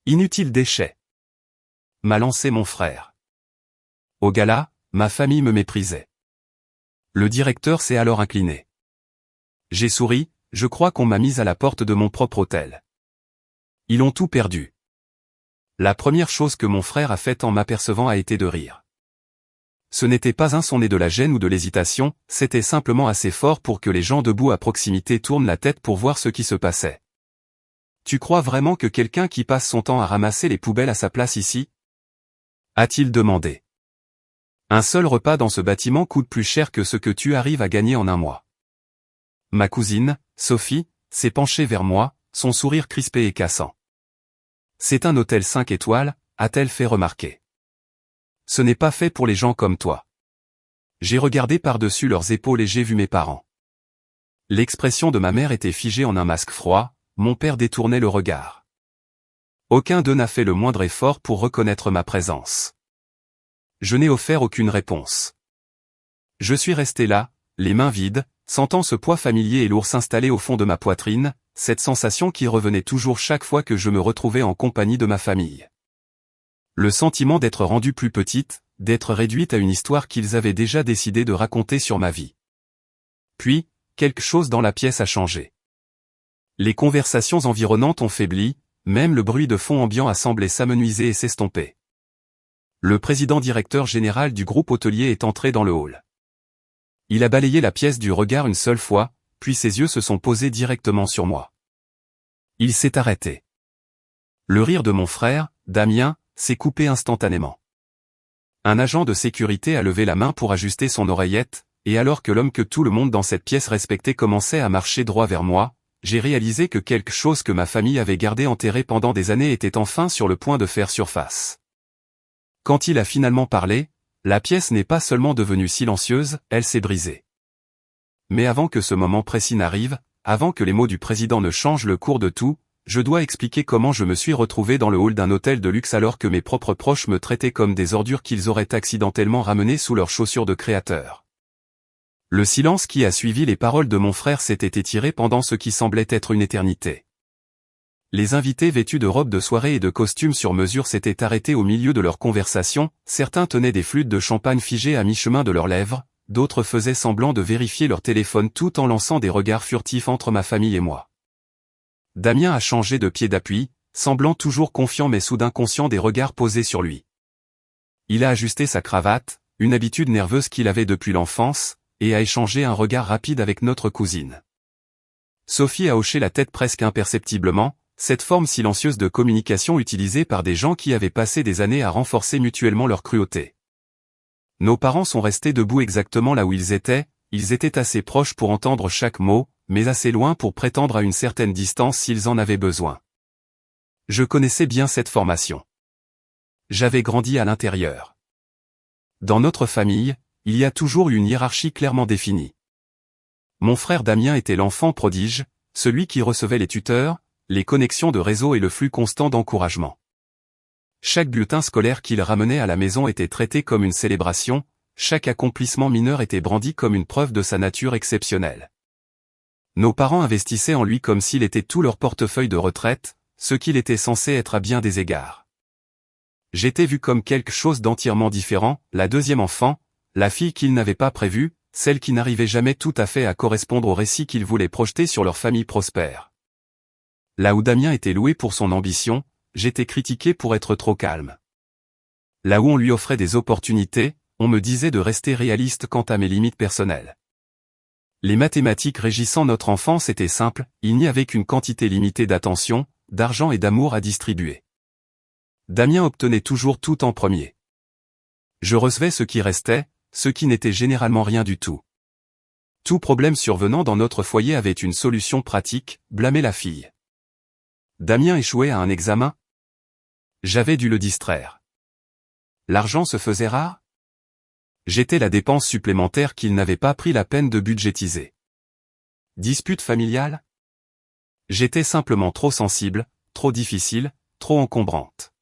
Inutile déchet. M'a lancé mon frère. Au gala, ma famille me méprisait. Le directeur s'est alors incliné. J'ai souri, je crois qu'on m'a mise à la porte de mon propre hôtel. Ils ont tout perdu. La première chose que mon frère a faite en m'apercevant a été de rire. Ce n'était pas un son né de la gêne ou de l'hésitation, c'était simplement assez fort pour que les gens debout à proximité tournent la tête pour voir ce qui se passait. Tu crois vraiment que quelqu'un qui passe son temps à ramasser les poubelles à sa place ici? A-t-il demandé. Un seul repas dans ce bâtiment coûte plus cher que ce que tu arrives à gagner en un mois. Ma cousine, Sophie, s'est penchée vers moi, son sourire crispé et cassant. C'est un hôtel 5 étoiles, a-t-elle fait remarquer. Ce n'est pas fait pour les gens comme toi. J'ai regardé par-dessus leurs épaules et j'ai vu mes parents. L'expression de ma mère était figée en un masque froid, mon père détournait le regard. Aucun d'eux n'a fait le moindre effort pour reconnaître ma présence. Je n'ai offert aucune réponse. Je suis resté là, les mains vides, sentant ce poids familier et lourd s'installer au fond de ma poitrine, cette sensation qui revenait toujours chaque fois que je me retrouvais en compagnie de ma famille. Le sentiment d'être rendue plus petite, d'être réduite à une histoire qu'ils avaient déjà décidé de raconter sur ma vie. Puis, quelque chose dans la pièce a changé. Les conversations environnantes ont faibli, même le bruit de fond ambiant a semblé s'amenuiser et s'estomper. Le président directeur général du groupe hôtelier est entré dans le hall. Il a balayé la pièce du regard une seule fois, puis ses yeux se sont posés directement sur moi. Il s'est arrêté. Le rire de mon frère, Damien, s'est coupé instantanément. Un agent de sécurité a levé la main pour ajuster son oreillette, et alors que l'homme que tout le monde dans cette pièce respectait commençait à marcher droit vers moi, j'ai réalisé que quelque chose que ma famille avait gardé enterré pendant des années était enfin sur le point de faire surface. Quand il a finalement parlé, la pièce n'est pas seulement devenue silencieuse, elle s'est brisée. Mais avant que ce moment précis n'arrive, avant que les mots du président ne changent le cours de tout, je dois expliquer comment je me suis retrouvé dans le hall d'un hôtel de luxe alors que mes propres proches me traitaient comme des ordures qu'ils auraient accidentellement ramenées sous leurs chaussures de créateur. Le silence qui a suivi les paroles de mon frère s'était étiré pendant ce qui semblait être une éternité. Les invités vêtus de robes de soirée et de costumes sur mesure s'étaient arrêtés au milieu de leur conversation, certains tenaient des flûtes de champagne figées à mi-chemin de leurs lèvres, d'autres faisaient semblant de vérifier leur téléphone tout en lançant des regards furtifs entre ma famille et moi. Damien a changé de pied d'appui, semblant toujours confiant mais soudain conscient des regards posés sur lui. Il a ajusté sa cravate, une habitude nerveuse qu'il avait depuis l'enfance, et a échangé un regard rapide avec notre cousine. Sophie a hoché la tête presque imperceptiblement, cette forme silencieuse de communication utilisée par des gens qui avaient passé des années à renforcer mutuellement leur cruauté. Nos parents sont restés debout exactement là où ils étaient assez proches pour entendre chaque mot, mais assez loin pour prétendre à une certaine distance s'ils en avaient besoin. Je connaissais bien cette formation. J'avais grandi à l'intérieur. Dans notre famille, il y a toujours eu une hiérarchie clairement définie. Mon frère Damien était l'enfant prodige, celui qui recevait les tuteurs, les connexions de réseau et le flux constant d'encouragement. Chaque bulletin scolaire qu'il ramenait à la maison était traité comme une célébration, chaque accomplissement mineur était brandi comme une preuve de sa nature exceptionnelle. Nos parents investissaient en lui comme s'il était tout leur portefeuille de retraite, ce qu'il était censé être à bien des égards. J'étais vu comme quelque chose d'entièrement différent, la deuxième enfant, la fille qu'ils n'avaient pas prévue, celle qui n'arrivait jamais tout à fait à correspondre au récit qu'ils voulaient projeter sur leur famille prospère. Là où Damien était loué pour son ambition, j'étais critiqué pour être trop calme. Là où on lui offrait des opportunités, on me disait de rester réaliste quant à mes limites personnelles. Les mathématiques régissant notre enfance étaient simples, il n'y avait qu'une quantité limitée d'attention, d'argent et d'amour à distribuer. Damien obtenait toujours tout en premier. Je recevais ce qui restait, ce qui n'était généralement rien du tout. Tout problème survenant dans notre foyer avait une solution pratique, blâmer la fille. Damien échouait à un examen. J'avais dû le distraire. L'argent se faisait rare. J'étais la dépense supplémentaire qu'il n'avait pas pris la peine de budgétiser. Dispute familiale? J'étais simplement trop sensible, trop difficile, trop encombrante.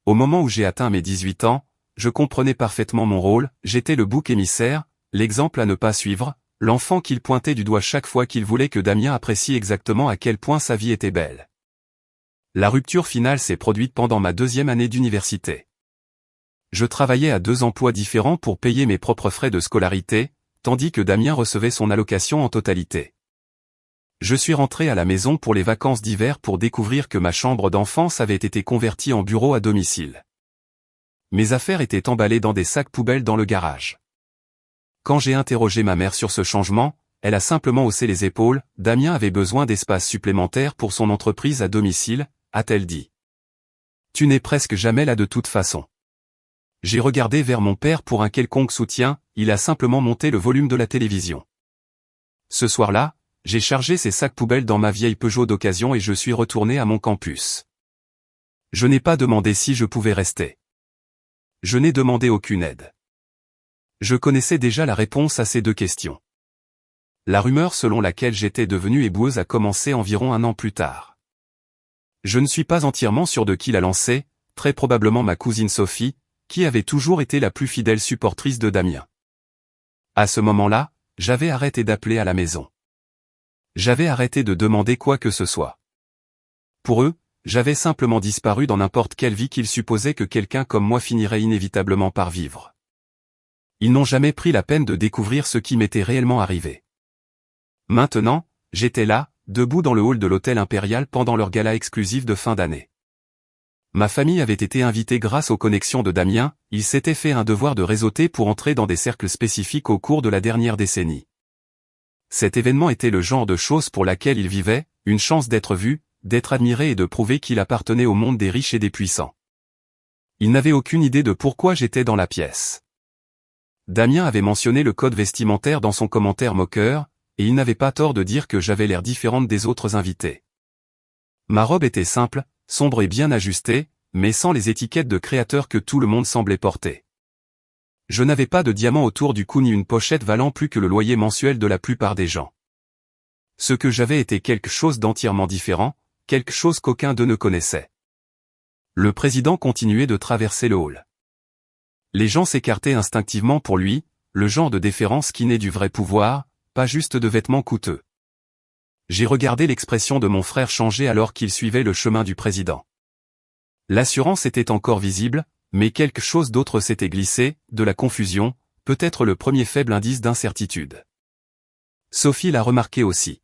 Au moment où j'ai atteint mes 18 ans, je comprenais parfaitement mon rôle, j'étais le bouc émissaire, l'exemple à ne pas suivre, l'enfant qu'il pointait du doigt chaque fois qu'il voulait que Damien apprécie exactement à quel point sa vie était belle. La rupture finale s'est produite pendant ma 2e année d'université. Je travaillais à 2 emplois différents pour payer mes propres frais de scolarité, tandis que Damien recevait son allocation en totalité. Je suis rentré à la maison pour les vacances d'hiver pour découvrir que ma chambre d'enfance avait été convertie en bureau à domicile. Mes affaires étaient emballées dans des sacs poubelles dans le garage. Quand j'ai interrogé ma mère sur ce changement, elle a simplement haussé les épaules. Damien avait besoin d'espace supplémentaire pour son entreprise à domicile, a-t-elle dit. Tu n'es presque jamais là de toute façon. J'ai regardé vers mon père pour un quelconque soutien, il a simplement monté le volume de la télévision. Ce soir-là, j'ai chargé ces sacs poubelles dans ma vieille Peugeot d'occasion et je suis retourné à mon campus. Je n'ai pas demandé si je pouvais rester. Je n'ai demandé aucune aide. Je connaissais déjà la réponse à ces 2 questions. La rumeur selon laquelle j'étais devenue éboueuse a commencé environ 1 an plus tard. Je ne suis pas entièrement sûr de qui l'a lancée, très probablement ma cousine Sophie, qui avait toujours été la plus fidèle supportrice de Damien. À ce moment-là, j'avais arrêté d'appeler à la maison. J'avais arrêté de demander quoi que ce soit. Pour eux, j'avais simplement disparu dans n'importe quelle vie qu'ils supposaient que quelqu'un comme moi finirait inévitablement par vivre. Ils n'ont jamais pris la peine de découvrir ce qui m'était réellement arrivé. Maintenant, j'étais là, debout dans le hall de l'hôtel Impérial pendant leur gala exclusif de fin d'année. Ma famille avait été invitée grâce aux connexions de Damien, il s'était fait un devoir de réseauter pour entrer dans des cercles spécifiques au cours de la dernière décennie. Cet événement était le genre de chose pour laquelle il vivait, une chance d'être vu, d'être admiré et de prouver qu'il appartenait au monde des riches et des puissants. Il n'avait aucune idée de pourquoi j'étais dans la pièce. Damien avait mentionné le code vestimentaire dans son commentaire moqueur, et il n'avait pas tort de dire que j'avais l'air différente des autres invités. Ma robe était simple, sombre et bien ajustée, mais sans les étiquettes de créateur que tout le monde semblait porter. Je n'avais pas de diamant autour du cou ni une pochette valant plus que le loyer mensuel de la plupart des gens. Ce que j'avais était quelque chose d'entièrement différent, quelque chose qu'aucun d'eux ne connaissait. Le président continuait de traverser le hall. Les gens s'écartaient instinctivement pour lui, le genre de déférence qui naît du vrai pouvoir, pas juste de vêtements coûteux. J'ai regardé l'expression de mon frère changer alors qu'il suivait le chemin du président. L'assurance était encore visible, mais quelque chose d'autre s'était glissé, de la confusion, peut-être le premier faible indice d'incertitude. Sophie l'a remarqué aussi.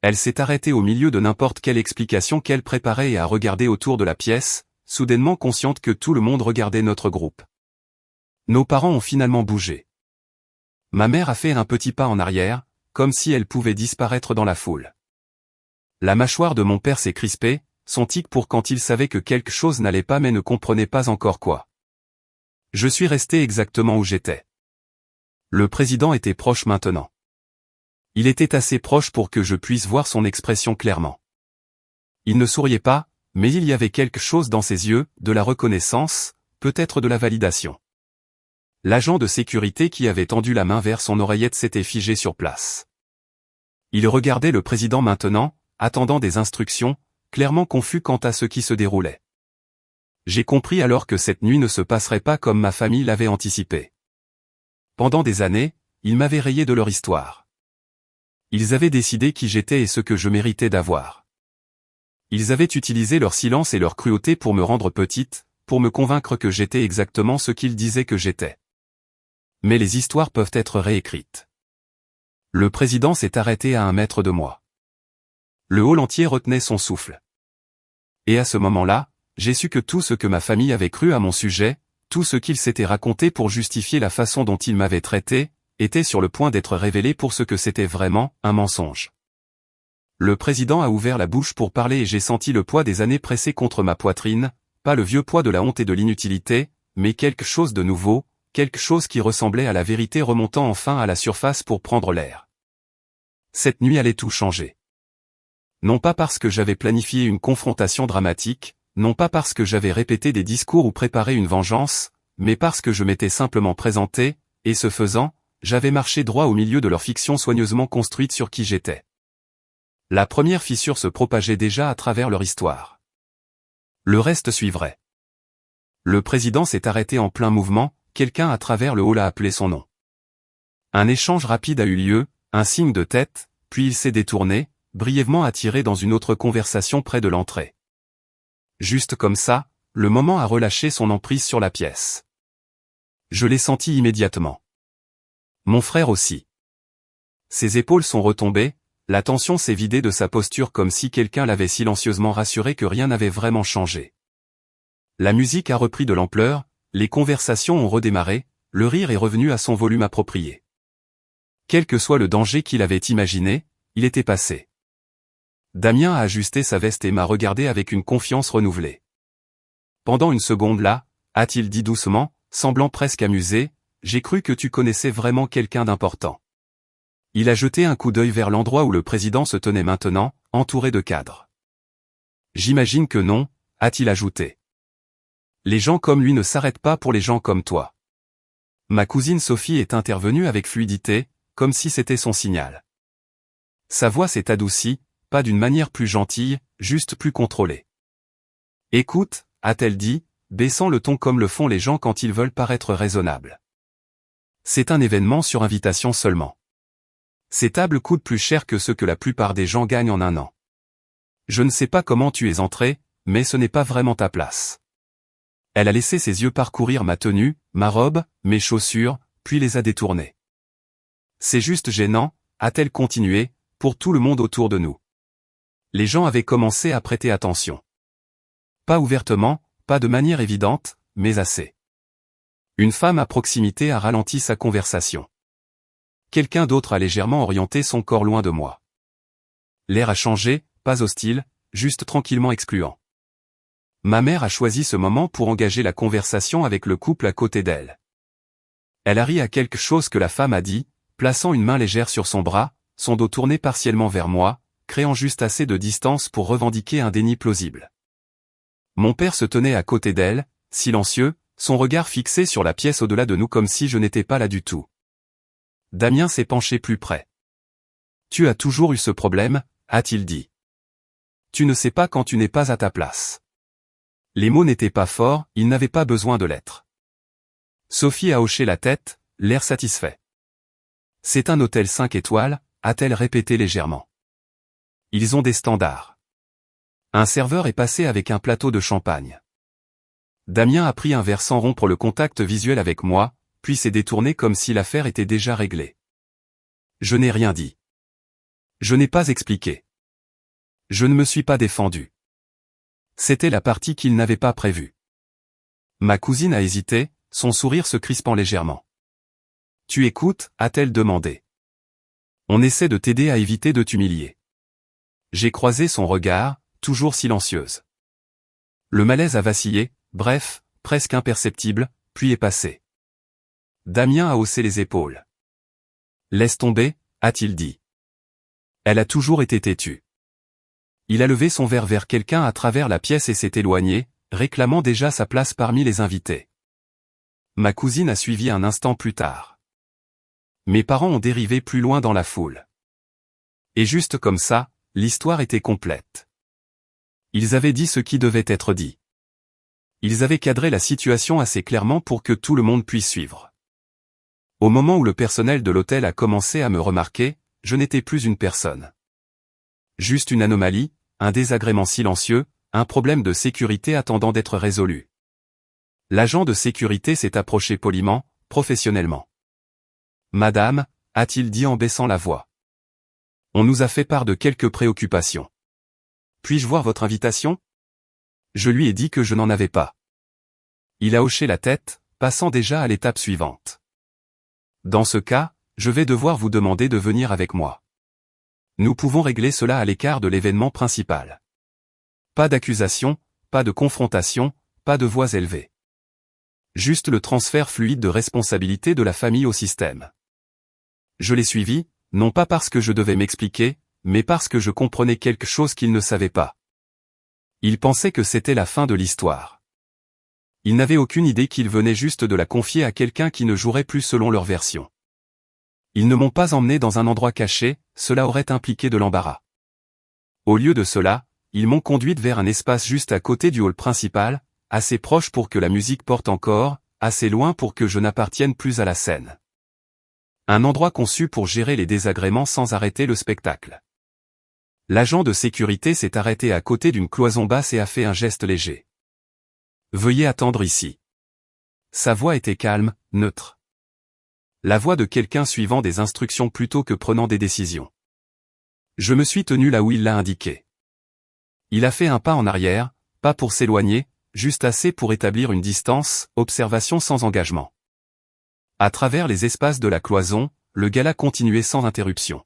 Elle s'est arrêtée au milieu de n'importe quelle explication qu'elle préparait et a regardé autour de la pièce, soudainement consciente que tout le monde regardait notre groupe. Nos parents ont finalement bougé. Ma mère a fait un petit pas en arrière, comme si elle pouvait disparaître dans la foule. La mâchoire de mon père s'est crispée, son tic pour quand il savait que quelque chose n'allait pas mais ne comprenait pas encore quoi. Je suis resté exactement où j'étais. Le président était proche maintenant. Il était assez proche pour que je puisse voir son expression clairement. Il ne souriait pas, mais il y avait quelque chose dans ses yeux, de la reconnaissance, peut-être de la validation. L'agent de sécurité qui avait tendu la main vers son oreillette s'était figé sur place. Il regardait le président maintenant, attendant des instructions, clairement confus quant à ce qui se déroulait. J'ai compris alors que cette nuit ne se passerait pas comme ma famille l'avait anticipé. Pendant des années, ils m'avaient rayé de leur histoire. Ils avaient décidé qui j'étais et ce que je méritais d'avoir. Ils avaient utilisé leur silence et leur cruauté pour me rendre petite, pour me convaincre que j'étais exactement ce qu'ils disaient que j'étais. Mais les histoires peuvent être réécrites. Le président s'est arrêté à 1 mètre de moi. Le hall entier retenait son souffle. Et à ce moment-là, j'ai su que tout ce que ma famille avait cru à mon sujet, tout ce qu'il s'était raconté pour justifier la façon dont il m'avait traité, était sur le point d'être révélé pour ce que c'était vraiment, un mensonge. Le président a ouvert la bouche pour parler et j'ai senti le poids des années pressées contre ma poitrine, pas le vieux poids de la honte et de l'inutilité, mais quelque chose de nouveau, quelque chose qui ressemblait à la vérité remontant enfin à la surface pour prendre l'air. Cette nuit allait tout changer. Non pas parce que j'avais planifié une confrontation dramatique, non pas parce que j'avais répété des discours ou préparé une vengeance, mais parce que je m'étais simplement présenté, et ce faisant, j'avais marché droit au milieu de leur fiction soigneusement construite sur qui j'étais. La première fissure se propageait déjà à travers leur histoire. Le reste suivrait. Le président s'est arrêté en plein mouvement, quelqu'un à travers le hall a appelé son nom. Un échange rapide a eu lieu, un signe de tête, puis il s'est détourné, brièvement attiré dans une autre conversation près de l'entrée. Juste comme ça, le moment a relâché son emprise sur la pièce. Je l'ai senti immédiatement. Mon frère aussi. Ses épaules sont retombées, la tension s'est vidée de sa posture comme si quelqu'un l'avait silencieusement rassuré que rien n'avait vraiment changé. La musique a repris de l'ampleur, les conversations ont redémarré, le rire est revenu à son volume approprié. Quel que soit le danger qu'il avait imaginé, il était passé. Damien a ajusté sa veste et m'a regardé avec une confiance renouvelée. Pendant une seconde là, a-t-il dit doucement, semblant presque amusé, j'ai cru que tu connaissais vraiment quelqu'un d'important. Il a jeté un coup d'œil vers l'endroit où le président se tenait maintenant, entouré de cadres. J'imagine que non, a-t-il ajouté. Les gens comme lui ne s'arrêtent pas pour les gens comme toi. Ma cousine Sophie est intervenue avec fluidité, comme si c'était son signal. Sa voix s'est adoucie, pas d'une manière plus gentille, juste plus contrôlée. Écoute, a-t-elle dit, baissant le ton comme le font les gens quand ils veulent paraître raisonnables. C'est un événement sur invitation seulement. Ces tables coûtent plus cher que ce que la plupart des gens gagnent en un an. Je ne sais pas comment tu es entré, mais ce n'est pas vraiment ta place. Elle a laissé ses yeux parcourir ma tenue, ma robe, mes chaussures, puis les a détournés. C'est juste gênant, a-t-elle continué, pour tout le monde autour de nous. Les gens avaient commencé à prêter attention. Pas ouvertement, pas de manière évidente, mais assez. Une femme à proximité a ralenti sa conversation. Quelqu'un d'autre a légèrement orienté son corps loin de moi. L'air a changé, pas hostile, juste tranquillement excluant. Ma mère a choisi ce moment pour engager la conversation avec le couple à côté d'elle. Elle a ri à quelque chose que la femme a dit, plaçant une main légère sur son bras, son dos tourné partiellement vers moi, créant juste assez de distance pour revendiquer un déni plausible. Mon père se tenait à côté d'elle, silencieux, son regard fixé sur la pièce au-delà de nous comme si je n'étais pas là du tout. Damien s'est penché plus près. Tu as toujours eu ce problème, a-t-il dit. Tu ne sais pas quand tu n'es pas à ta place. Les mots n'étaient pas forts, ils n'avaient pas besoin de l'être. Sophie a hoché la tête, l'air satisfait. C'est un hôtel 5 étoiles, a-t-elle répété légèrement. Ils ont des standards. Un serveur est passé avec un plateau de champagne. Damien a pris un verre sans rompre le contact visuel avec moi, puis s'est détourné comme si l'affaire était déjà réglée. Je n'ai rien dit. Je n'ai pas expliqué. Je ne me suis pas défendu. C'était la partie qu'il n'avait pas prévue. Ma cousine a hésité, son sourire se crispant légèrement. Tu écoutes, a-t-elle demandé. On essaie de t'aider à éviter de t'humilier. J'ai croisé son regard, toujours silencieuse. Le malaise a vacillé, bref, presque imperceptible, puis est passé. Damien a haussé les épaules. Laisse tomber, a-t-il dit. Elle a toujours été têtue. Il a levé son verre vers quelqu'un à travers la pièce et s'est éloigné, réclamant déjà sa place parmi les invités. Ma cousine a suivi un instant plus tard. Mes parents ont dérivé plus loin dans la foule. Et juste comme ça, l'histoire était complète. Ils avaient dit ce qui devait être dit. Ils avaient cadré la situation assez clairement pour que tout le monde puisse suivre. Au moment où le personnel de l'hôtel a commencé à me remarquer, je n'étais plus une personne. Juste une anomalie, un désagrément silencieux, un problème de sécurité attendant d'être résolu. L'agent de sécurité s'est approché poliment, professionnellement. Madame, a-t-il dit en baissant la voix. On nous a fait part de quelques préoccupations. Puis-je voir votre invitation ? Je lui ai dit que je n'en avais pas. Il a hoché la tête, passant déjà à l'étape suivante. Dans ce cas, je vais devoir vous demander de venir avec moi. Nous pouvons régler cela à l'écart de l'événement principal. Pas d'accusation, pas de confrontation, pas de voix élevées. Juste le transfert fluide de responsabilité de la famille au système. Je l'ai suivi, non pas parce que je devais m'expliquer, mais parce que je comprenais quelque chose qu'il ne savait pas. Il pensait que c'était la fin de l'histoire. Il n'avait aucune idée qu'il venait juste de la confier à quelqu'un qui ne jouerait plus selon leur version. Ils ne m'ont pas emmené dans un endroit caché, cela aurait impliqué de l'embarras. Au lieu de cela, ils m'ont conduite vers un espace juste à côté du hall principal, assez proche pour que la musique porte encore, assez loin pour que je n'appartienne plus à la scène. Un endroit conçu pour gérer les désagréments sans arrêter le spectacle. L'agent de sécurité s'est arrêté à côté d'une cloison basse et a fait un geste léger. Veuillez attendre ici. Sa voix était calme, neutre. La voix de quelqu'un suivant des instructions plutôt que prenant des décisions. Je me suis tenu là où il l'a indiqué. Il a fait un pas en arrière, pas pour s'éloigner, juste assez pour établir une distance, observation sans engagement. À travers les espaces de la cloison, le gala continuait sans interruption.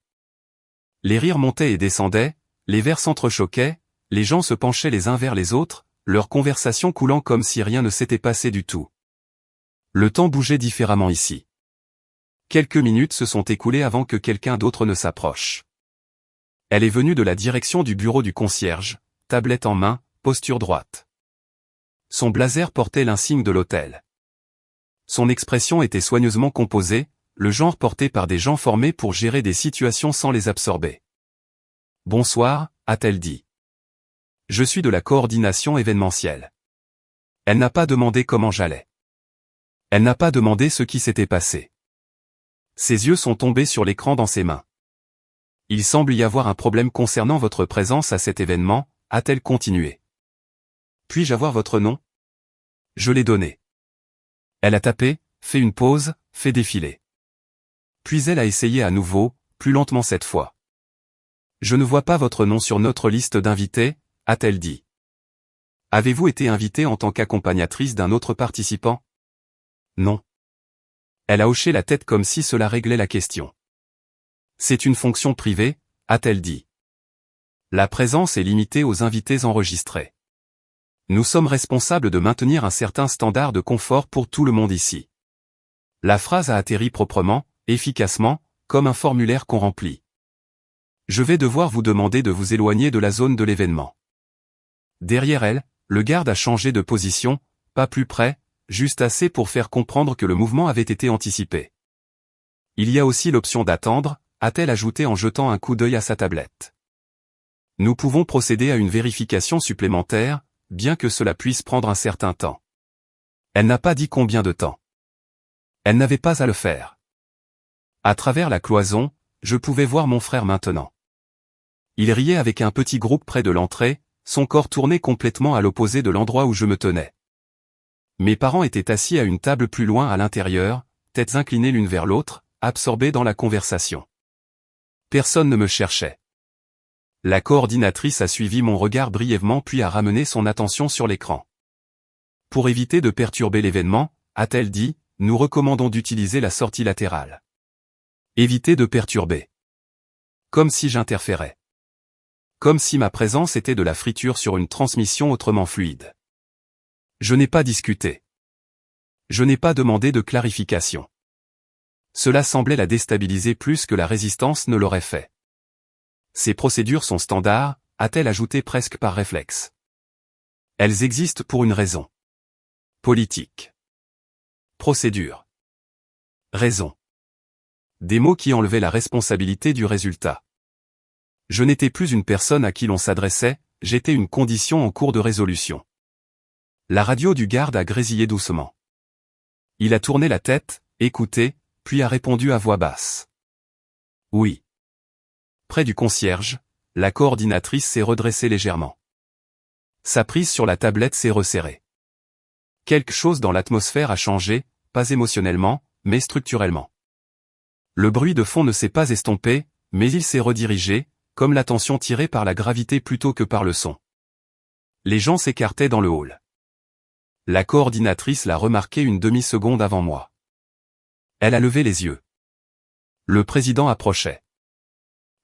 Les rires montaient et descendaient, les verres s'entrechoquaient, les gens se penchaient les uns vers les autres, leur conversation coulant comme si rien ne s'était passé du tout. Le temps bougeait différemment ici. Quelques minutes se sont écoulées avant que quelqu'un d'autre ne s'approche. Elle est venue de la direction du bureau du concierge, tablette en main, posture droite. Son blazer portait l'insigne de l'hôtel. Son expression était soigneusement composée, le genre porté par des gens formés pour gérer des situations sans les absorber. « Bonsoir », a-t-elle dit. « Je suis de la coordination événementielle. » Elle n'a pas demandé comment j'allais. Elle n'a pas demandé ce qui s'était passé. Ses yeux sont tombés sur l'écran dans ses mains. « Il semble y avoir un problème concernant votre présence à cet événement », a-t-elle continué. « Puis-je avoir votre nom ? » Je l'ai donné. Elle a tapé, fait une pause, fait défiler. Puis elle a essayé à nouveau, plus lentement cette fois. « Je ne vois pas votre nom sur notre liste d'invités », a-t-elle dit. « Avez-vous été invitée en tant qu'accompagnatrice d'un autre participant ? » Non. Elle a hoché la tête comme si cela réglait la question. « C'est une fonction privée », a-t-elle dit. La présence est limitée aux invités enregistrés. Nous sommes responsables de maintenir un certain standard de confort pour tout le monde ici. La phrase a atterri proprement, efficacement, comme un formulaire qu'on remplit. Je vais devoir vous demander de vous éloigner de la zone de l'événement. Derrière elle, le garde a changé de position, pas plus près, juste assez pour faire comprendre que le mouvement avait été anticipé. Il y a aussi l'option d'attendre, a-t-elle ajouté en jetant un coup d'œil à sa tablette. Nous pouvons procéder à une vérification supplémentaire, bien que cela puisse prendre un certain temps. Elle n'a pas dit combien de temps. Elle n'avait pas à le faire. À travers la cloison, je pouvais voir mon frère maintenant. Il riait avec un petit groupe près de l'entrée, son corps tourné complètement à l'opposé de l'endroit où je me tenais. Mes parents étaient assis à une table plus loin à l'intérieur, têtes inclinées l'une vers l'autre, absorbés dans la conversation. Personne ne me cherchait. La coordinatrice a suivi mon regard brièvement puis a ramené son attention sur l'écran. Pour éviter de perturber l'événement, a-t-elle dit, nous recommandons d'utiliser la sortie latérale. Éviter de perturber. Comme si j'interférais. Comme si ma présence était de la friture sur une transmission autrement fluide. Je n'ai pas discuté. Je n'ai pas demandé de clarification. Cela semblait la déstabiliser plus que la résistance ne l'aurait fait. Ces procédures sont standards, a-t-elle ajouté presque par réflexe. Elles existent pour une raison. Politique. Procédure. Raison. Des mots qui enlevaient la responsabilité du résultat. Je n'étais plus une personne à qui l'on s'adressait, j'étais une condition en cours de résolution. La radio du garde a grésillé doucement. Il a tourné la tête, écouté, puis a répondu à voix basse. Oui. Près du concierge, la coordinatrice s'est redressée légèrement. Sa prise sur la tablette s'est resserrée. Quelque chose dans l'atmosphère a changé, pas émotionnellement, mais structurellement. Le bruit de fond ne s'est pas estompé, mais il s'est redirigé, comme l'attention tirée par la gravité plutôt que par le son. Les gens s'écartaient dans le hall. La coordinatrice l'a remarqué une demi-seconde avant moi. Elle a levé les yeux. Le président approchait.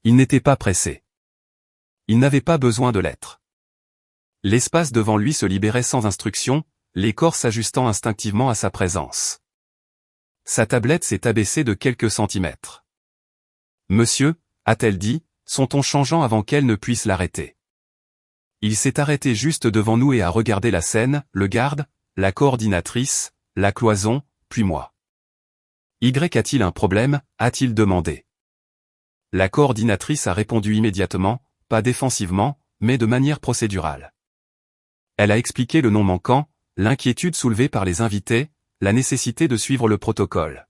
Il n'était pas pressé. Il n'avait pas besoin de l'être. L'espace devant lui se libérait sans instruction, les corps s'ajustant instinctivement à sa présence. Sa tablette s'est abaissée de quelques centimètres. « Monsieur », a-t-elle dit, son ton changeant avant qu'elle ne puisse l'arrêter. Il s'est arrêté juste devant nous et a regardé la scène, le garde, la coordinatrice, la cloison, puis moi. « Y a-t-il un problème ?» a-t-il demandé. La coordinatrice a répondu immédiatement, pas défensivement, mais de manière procédurale. Elle a expliqué le nom manquant, l'inquiétude soulevée par les invités, la nécessité de suivre le protocole.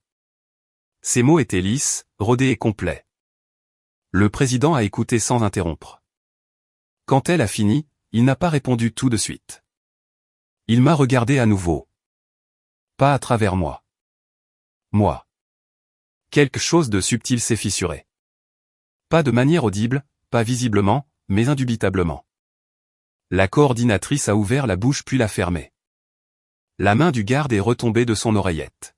Ces mots étaient lisses, rodés et complets. Le président a écouté sans interrompre. Quand elle a fini, il n'a pas répondu tout de suite. Il m'a regardé à nouveau. Pas à travers moi. Moi. Quelque chose de subtil s'est fissuré. Pas de manière audible, pas visiblement, mais indubitablement. La coordinatrice a ouvert la bouche puis l'a fermée. La main du garde est retombée de son oreillette.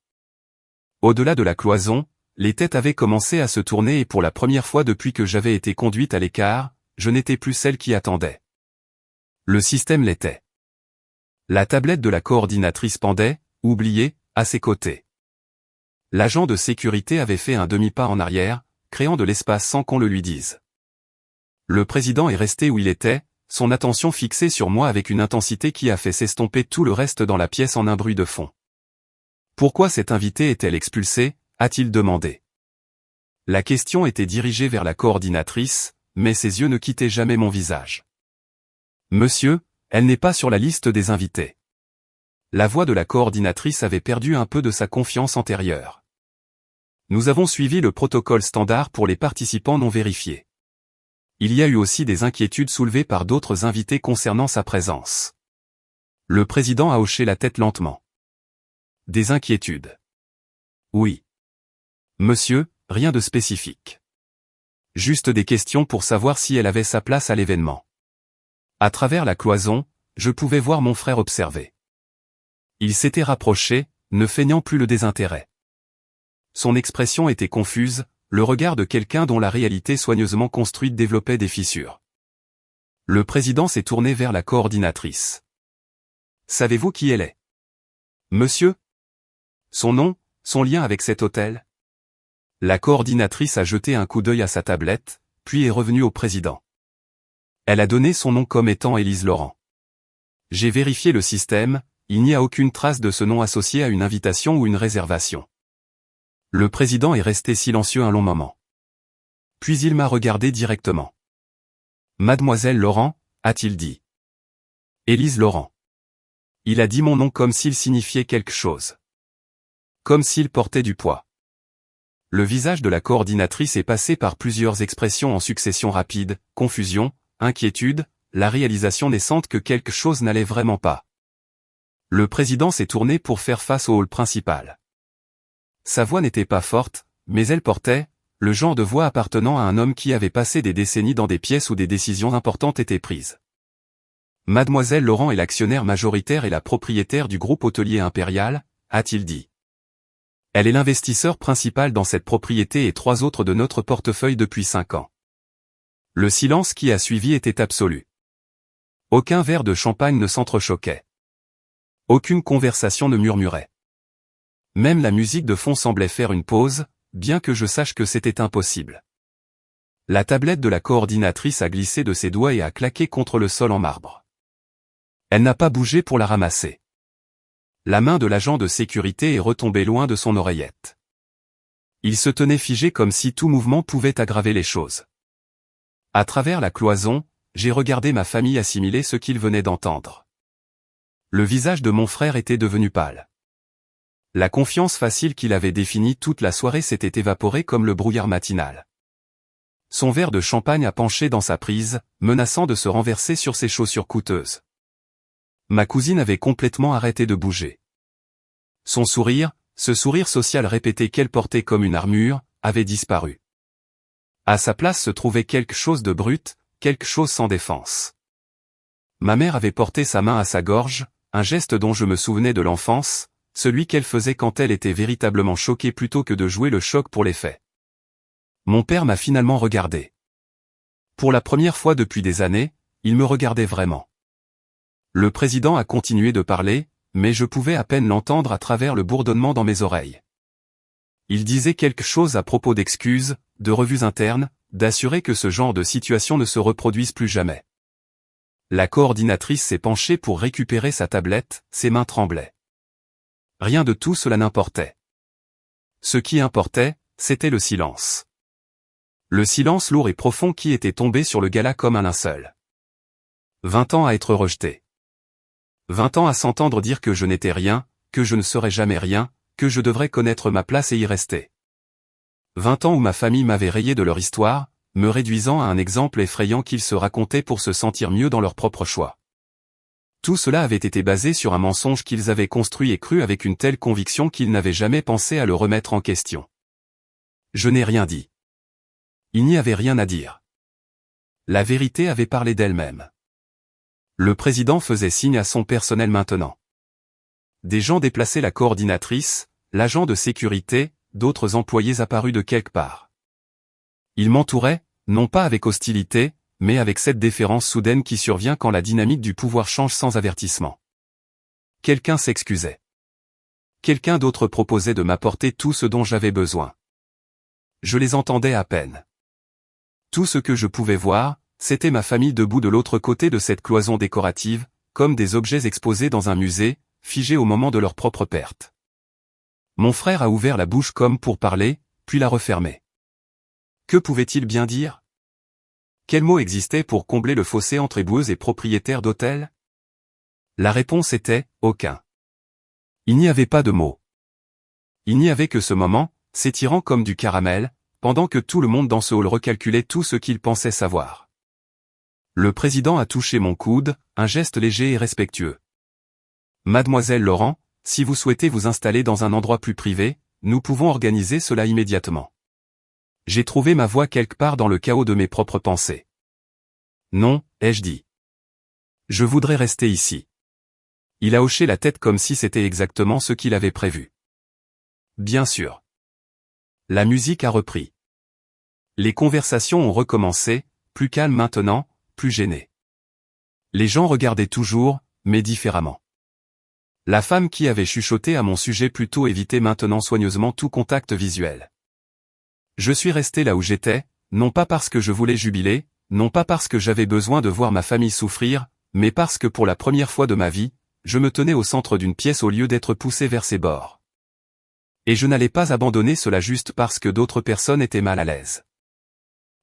Au-delà de la cloison, les têtes avaient commencé à se tourner et pour la première fois depuis que j'avais été conduite à l'écart, je n'étais plus celle qui attendait. Le système l'était. La tablette de la coordinatrice pendait, oubliée, à ses côtés. L'agent de sécurité avait fait un demi-pas en arrière, créant de l'espace sans qu'on le lui dise. Le président est resté où il était, son attention fixée sur moi avec une intensité qui a fait s'estomper tout le reste dans la pièce en un bruit de fond. Pourquoi cette invitée est-elle expulsée, a-t-il demandé. La question était dirigée vers la coordinatrice, mais ses yeux ne quittaient jamais mon visage. Monsieur, elle n'est pas sur la liste des invités. La voix de la coordinatrice avait perdu un peu de sa confiance antérieure. Nous avons suivi le protocole standard pour les participants non vérifiés. Il y a eu aussi des inquiétudes soulevées par d'autres invités concernant sa présence. Le président a hoché la tête lentement. Des inquiétudes. Oui. Monsieur, rien de spécifique. Juste des questions pour savoir si elle avait sa place à l'événement. À travers la cloison, je pouvais voir mon frère observer. Il s'était rapproché, ne feignant plus le désintérêt. Son expression était confuse, le regard de quelqu'un dont la réalité soigneusement construite développait des fissures. Le président s'est tourné vers la coordinatrice. Savez-vous qui elle est? Monsieur? Son nom, son lien avec cet hôtel? La coordinatrice a jeté un coup d'œil à sa tablette, puis est revenue au président. Elle a donné son nom comme étant Élise Laurent. J'ai vérifié le système, il n'y a aucune trace de ce nom associé à une invitation ou une réservation. Le président est resté silencieux un long moment. Puis il m'a regardé directement. Mademoiselle Laurent, a-t-il dit. Élise Laurent. Il a dit mon nom comme s'il signifiait quelque chose. Comme s'il portait du poids. Le visage de la coordinatrice est passé par plusieurs expressions en succession rapide, confusion, inquiétude, la réalisation naissante que quelque chose n'allait vraiment pas. Le président s'est tourné pour faire face au hall principal. Sa voix n'était pas forte, mais elle portait, le genre de voix appartenant à un homme qui avait passé des décennies dans des pièces où des décisions importantes étaient prises. Mademoiselle Laurent est l'actionnaire majoritaire et la propriétaire du groupe hôtelier Impérial, a-t-il dit. Elle est l'investisseur principal dans cette propriété et 3 autres de notre portefeuille depuis 5 ans. Le silence qui a suivi était absolu. Aucun verre de champagne ne s'entrechoquait. Aucune conversation ne murmurait. Même la musique de fond semblait faire une pause, bien que je sache que c'était impossible. La tablette de la coordinatrice a glissé de ses doigts et a claqué contre le sol en marbre. Elle n'a pas bougé pour la ramasser. La main de l'agent de sécurité est retombée loin de son oreillette. Il se tenait figé comme si tout mouvement pouvait aggraver les choses. À travers la cloison, j'ai regardé ma famille assimiler ce qu'ils venaient d'entendre. Le visage de mon frère était devenu pâle. La confiance facile qu'il avait définie toute la soirée s'était évaporée comme le brouillard matinal. Son verre de champagne a penché dans sa prise, menaçant de se renverser sur ses chaussures coûteuses. Ma cousine avait complètement arrêté de bouger. Son sourire, ce sourire social répété qu'elle portait comme une armure, avait disparu. À sa place se trouvait quelque chose de brut, quelque chose sans défense. Ma mère avait porté sa main à sa gorge, un geste dont je me souvenais de l'enfance, celui qu'elle faisait quand elle était véritablement choquée plutôt que de jouer le choc pour les faits. Mon père m'a finalement regardé. Pour la première fois depuis des années, il me regardait vraiment. Le président a continué de parler, mais je pouvais à peine l'entendre à travers le bourdonnement dans mes oreilles. Il disait quelque chose à propos d'excuses, de revues internes, d'assurer que ce genre de situation ne se reproduise plus jamais. La coordinatrice s'est penchée pour récupérer sa tablette, ses mains tremblaient. Rien de tout cela n'importait. Ce qui importait, c'était le silence. Le silence lourd et profond qui était tombé sur le gala comme un linceul. 20 ans à être rejeté. 20 ans à s'entendre dire que je n'étais rien, que je ne serais jamais rien, que je devrais connaître ma place et y rester. 20 ans où ma famille m'avait rayé de leur histoire, me réduisant à un exemple effrayant qu'ils se racontaient pour se sentir mieux dans leur propre choix. Tout cela avait été basé sur un mensonge qu'ils avaient construit et cru avec une telle conviction qu'ils n'avaient jamais pensé à le remettre en question. Je n'ai rien dit. Il n'y avait rien à dire. La vérité avait parlé d'elle-même. Le président faisait signe à son personnel maintenant. Des gens déplaçaient la coordinatrice, l'agent de sécurité, d'autres employés apparus de quelque part. Ils m'entouraient, non pas avec hostilité, mais avec cette déférence soudaine qui survient quand la dynamique du pouvoir change sans avertissement. Quelqu'un s'excusait. Quelqu'un d'autre proposait de m'apporter tout ce dont j'avais besoin. Je les entendais à peine. Tout ce que je pouvais voir, c'était ma famille debout de l'autre côté de cette cloison décorative, comme des objets exposés dans un musée, figés au moment de leur propre perte. Mon frère a ouvert la bouche comme pour parler, puis l'a refermée. Que pouvait-il bien dire? Quel mot existait pour combler le fossé entre éboueuses et propriétaires d'hôtels? La réponse était « aucun ». Il n'y avait pas de mots. Il n'y avait que ce moment, s'étirant comme du caramel, pendant que tout le monde dans ce hall recalculait tout ce qu'il pensait savoir. Le président a touché mon coude, un geste léger et respectueux. « Mademoiselle Laurent, si vous souhaitez vous installer dans un endroit plus privé, nous pouvons organiser cela immédiatement. » J'ai trouvé ma voix quelque part dans le chaos de mes propres pensées. « Non, ai-je dit. Je voudrais rester ici. » Il a hoché la tête comme si c'était exactement ce qu'il avait prévu. Bien sûr. La musique a repris. Les conversations ont recommencé, plus calmes maintenant, plus gênées. Les gens regardaient toujours, mais différemment. La femme qui avait chuchoté à mon sujet plus tôt évitait maintenant soigneusement tout contact visuel. Je suis resté là où j'étais, non pas parce que je voulais jubiler, non pas parce que j'avais besoin de voir ma famille souffrir, mais parce que pour la première fois de ma vie, je me tenais au centre d'une pièce au lieu d'être poussé vers ses bords. Et je n'allais pas abandonner cela juste parce que d'autres personnes étaient mal à l'aise.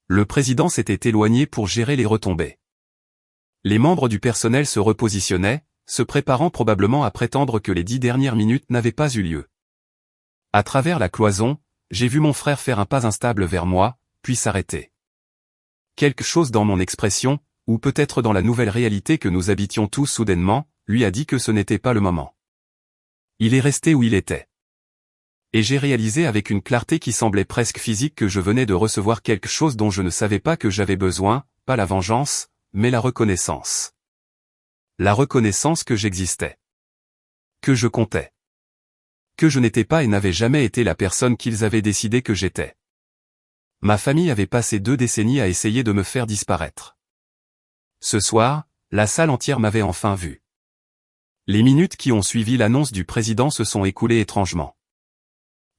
Le président s'était éloigné pour gérer les retombées. Les membres du personnel se repositionnaient, se préparant probablement à prétendre que les 10 dernières minutes n'avaient pas eu lieu. À travers la cloison, j'ai vu mon frère faire un pas instable vers moi, puis s'arrêter. Quelque chose dans mon expression, ou peut-être dans la nouvelle réalité que nous habitions tous soudainement, lui a dit que ce n'était pas le moment. Il est resté où il était. Et j'ai réalisé avec une clarté qui semblait presque physique que je venais de recevoir quelque chose dont je ne savais pas que j'avais besoin, pas la vengeance, mais la reconnaissance. La reconnaissance que j'existais. Que je comptais. Que je n'étais pas et n'avais jamais été la personne qu'ils avaient décidé que j'étais. Ma famille avait passé 2 décennies à essayer de me faire disparaître. Ce soir, la salle entière m'avait enfin vu. Les minutes qui ont suivi l'annonce du président se sont écoulées étrangement.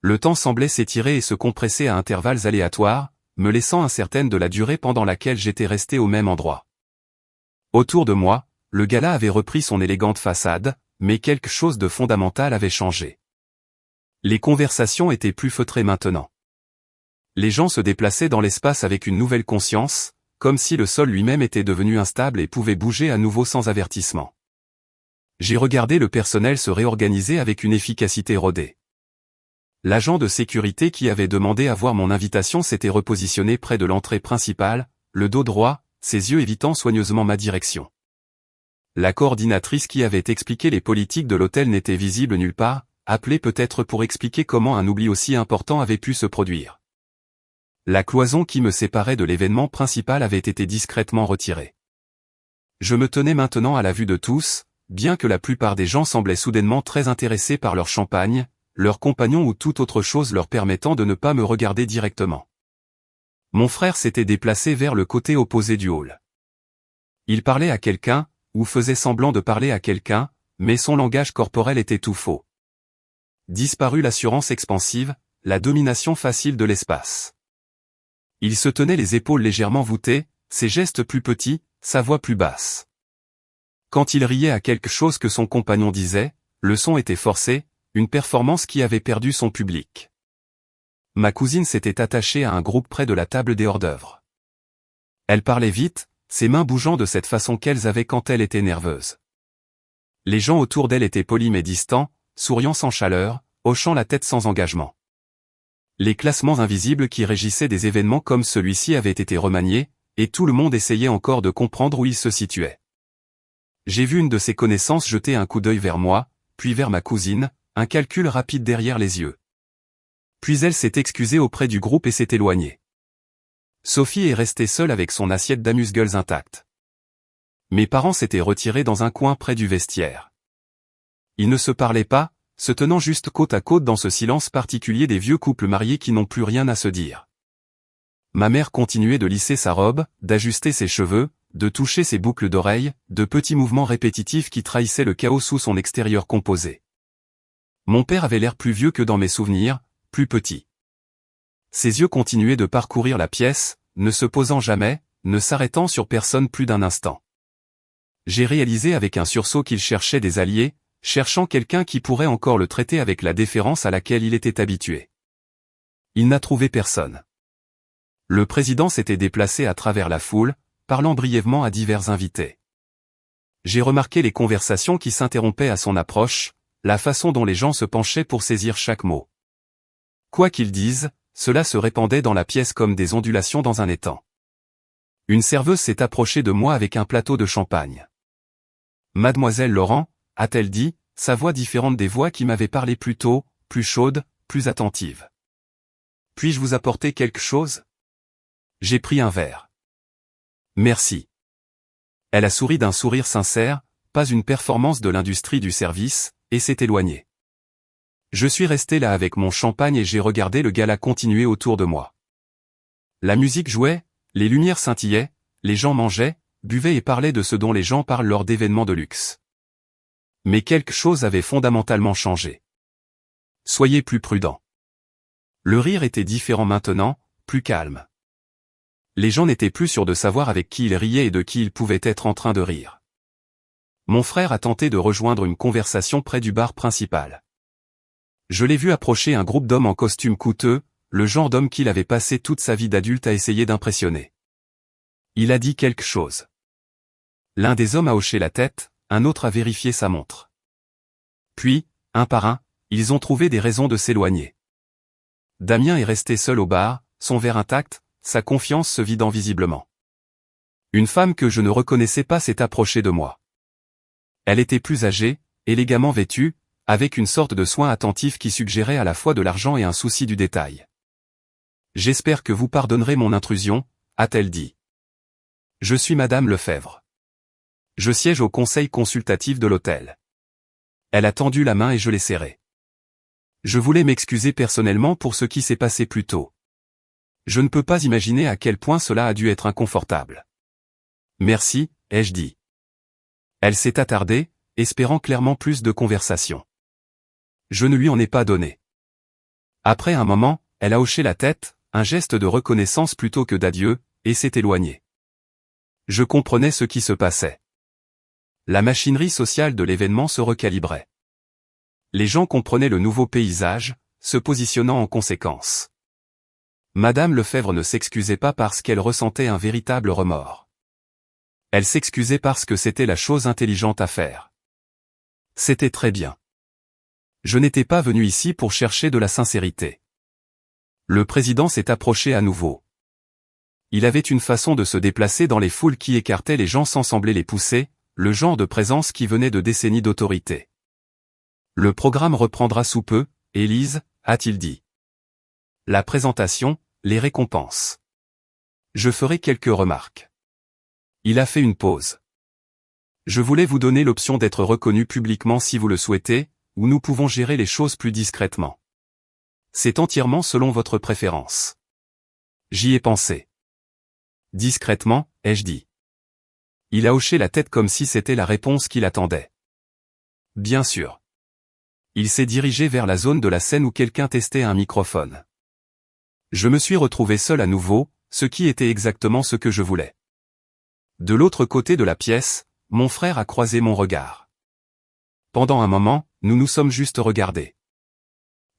Le temps semblait s'étirer et se compresser à intervalles aléatoires, me laissant incertaine de la durée pendant laquelle j'étais resté au même endroit. Autour de moi, le gala avait repris son élégante façade, mais quelque chose de fondamental avait changé. Les conversations étaient plus feutrées maintenant. Les gens se déplaçaient dans l'espace avec une nouvelle conscience, comme si le sol lui-même était devenu instable et pouvait bouger à nouveau sans avertissement. J'ai regardé le personnel se réorganiser avec une efficacité rodée. L'agent de sécurité qui avait demandé à voir mon invitation s'était repositionné près de l'entrée principale, le dos droit, ses yeux évitant soigneusement ma direction. La coordinatrice qui avait expliqué les politiques de l'hôtel n'était visible nulle part, appelée peut-être pour expliquer comment un oubli aussi important avait pu se produire. La cloison qui me séparait de l'événement principal avait été discrètement retirée. Je me tenais maintenant à la vue de tous, bien que la plupart des gens semblaient soudainement très intéressés par leur champagne, leurs compagnons ou toute autre chose leur permettant de ne pas me regarder directement. Mon frère s'était déplacé vers le côté opposé du hall. Il parlait à quelqu'un, ou faisait semblant de parler à quelqu'un, mais son langage corporel était tout faux. Disparut l'assurance expansive, la domination facile de l'espace. Il se tenait les épaules légèrement voûtées, ses gestes plus petits, sa voix plus basse. Quand il riait à quelque chose que son compagnon disait, le son était forcé, une performance qui avait perdu son public. Ma cousine s'était attachée à un groupe près de la table des hors-d'œuvre. Elle parlait vite, ses mains bougeant de cette façon qu'elles avaient quand elle était nerveuse. Les gens autour d'elle étaient polis mais distants, souriant sans chaleur, hochant la tête sans engagement. Les classements invisibles qui régissaient des événements comme celui-ci avaient été remaniés, et tout le monde essayait encore de comprendre où il se situait. J'ai vu une de ses connaissances jeter un coup d'œil vers moi, puis vers ma cousine, un calcul rapide derrière les yeux. Puis elle s'est excusée auprès du groupe et s'est éloignée. Sophie est restée seule avec son assiette d'amuse-gueules intacte. Mes parents s'étaient retirés dans un coin près du vestiaire. Ils ne se parlaient pas, se tenant juste côte à côte dans ce silence particulier des vieux couples mariés qui n'ont plus rien à se dire. Ma mère continuait de lisser sa robe, d'ajuster ses cheveux, de toucher ses boucles d'oreilles, de petits mouvements répétitifs qui trahissaient le chaos sous son extérieur composé. Mon père avait l'air plus vieux que dans mes souvenirs, plus petit. Ses yeux continuaient de parcourir la pièce, ne se posant jamais, ne s'arrêtant sur personne plus d'un instant. J'ai réalisé avec un sursaut qu'il cherchait des alliés, cherchant quelqu'un qui pourrait encore le traiter avec la déférence à laquelle il était habitué. Il n'a trouvé personne. Le président s'était déplacé à travers la foule, parlant brièvement à divers invités. J'ai remarqué les conversations qui s'interrompaient à son approche, la façon dont les gens se penchaient pour saisir chaque mot. Quoi qu'ils disent, cela se répandait dans la pièce comme des ondulations dans un étang. Une serveuse s'est approchée de moi avec un plateau de champagne. « Mademoiselle Laurent », a-t-elle dit, sa voix différente des voix qui m'avaient parlé plus tôt, plus chaude, plus attentive. « Puis-je vous apporter quelque chose ?» J'ai pris un verre. « Merci. » Elle a souri d'un sourire sincère, pas une performance de l'industrie du service, et s'est éloignée. Je suis resté là avec mon champagne et j'ai regardé le gala continuer autour de moi. La musique jouait, les lumières scintillaient, les gens mangeaient, buvaient et parlaient de ce dont les gens parlent lors d'événements de luxe. Mais quelque chose avait fondamentalement changé. Soyez plus prudents. Le rire était différent maintenant, plus calme. Les gens n'étaient plus sûrs de savoir avec qui ils riaient et de qui ils pouvaient être en train de rire. Mon frère a tenté de rejoindre une conversation près du bar principal. Je l'ai vu approcher un groupe d'hommes en costume coûteux, le genre d'homme qu'il avait passé toute sa vie d'adulte à essayer d'impressionner. Il a dit quelque chose. L'un des hommes a hoché la tête, un autre a vérifié sa montre. Puis, un par un, ils ont trouvé des raisons de s'éloigner. Damien est resté seul au bar, son verre intact, sa confiance se vidant visiblement. Une femme que je ne reconnaissais pas s'est approchée de moi. Elle était plus âgée, élégamment vêtue, avec une sorte de soin attentif qui suggérait à la fois de l'argent et un souci du détail. « J'espère que vous pardonnerez mon intrusion », a-t-elle dit. « Je suis Madame Lefebvre. Je siège au conseil consultatif de l'hôtel. » Elle a tendu la main et je l'ai serrée. Je voulais m'excuser personnellement pour ce qui s'est passé plus tôt. Je ne peux pas imaginer à quel point cela a dû être inconfortable. « Merci », ai-je dit. Elle s'est attardée, espérant clairement plus de conversation. Je ne lui en ai pas donné. Après un moment, elle a hoché la tête, un geste de reconnaissance plutôt que d'adieu, et s'est éloignée. Je comprenais ce qui se passait. La machinerie sociale de l'événement se recalibrait. Les gens comprenaient le nouveau paysage, se positionnant en conséquence. Madame Lefebvre ne s'excusait pas parce qu'elle ressentait un véritable remords. Elle s'excusait parce que c'était la chose intelligente à faire. C'était très bien. Je n'étais pas venu ici pour chercher de la sincérité. Le président s'est approché à nouveau. Il avait une façon de se déplacer dans les foules qui écartaient les gens sans sembler les pousser, le genre de présence qui venait de décennies d'autorité. Le programme reprendra sous peu, Élise, a-t-il dit. La présentation, les récompenses. Je ferai quelques remarques. Il a fait une pause. Je voulais vous donner l'option d'être reconnu publiquement si vous le souhaitez, ou nous pouvons gérer les choses plus discrètement. C'est entièrement selon votre préférence. J'y ai pensé. Discrètement, ai-je dit. Il a hoché la tête comme si c'était la réponse qu'il attendait. Bien sûr. Il s'est dirigé vers la zone de la scène où quelqu'un testait un microphone. Je me suis retrouvé seul à nouveau, ce qui était exactement ce que je voulais. De l'autre côté de la pièce, mon frère a croisé mon regard. Pendant un moment, nous nous sommes juste regardés.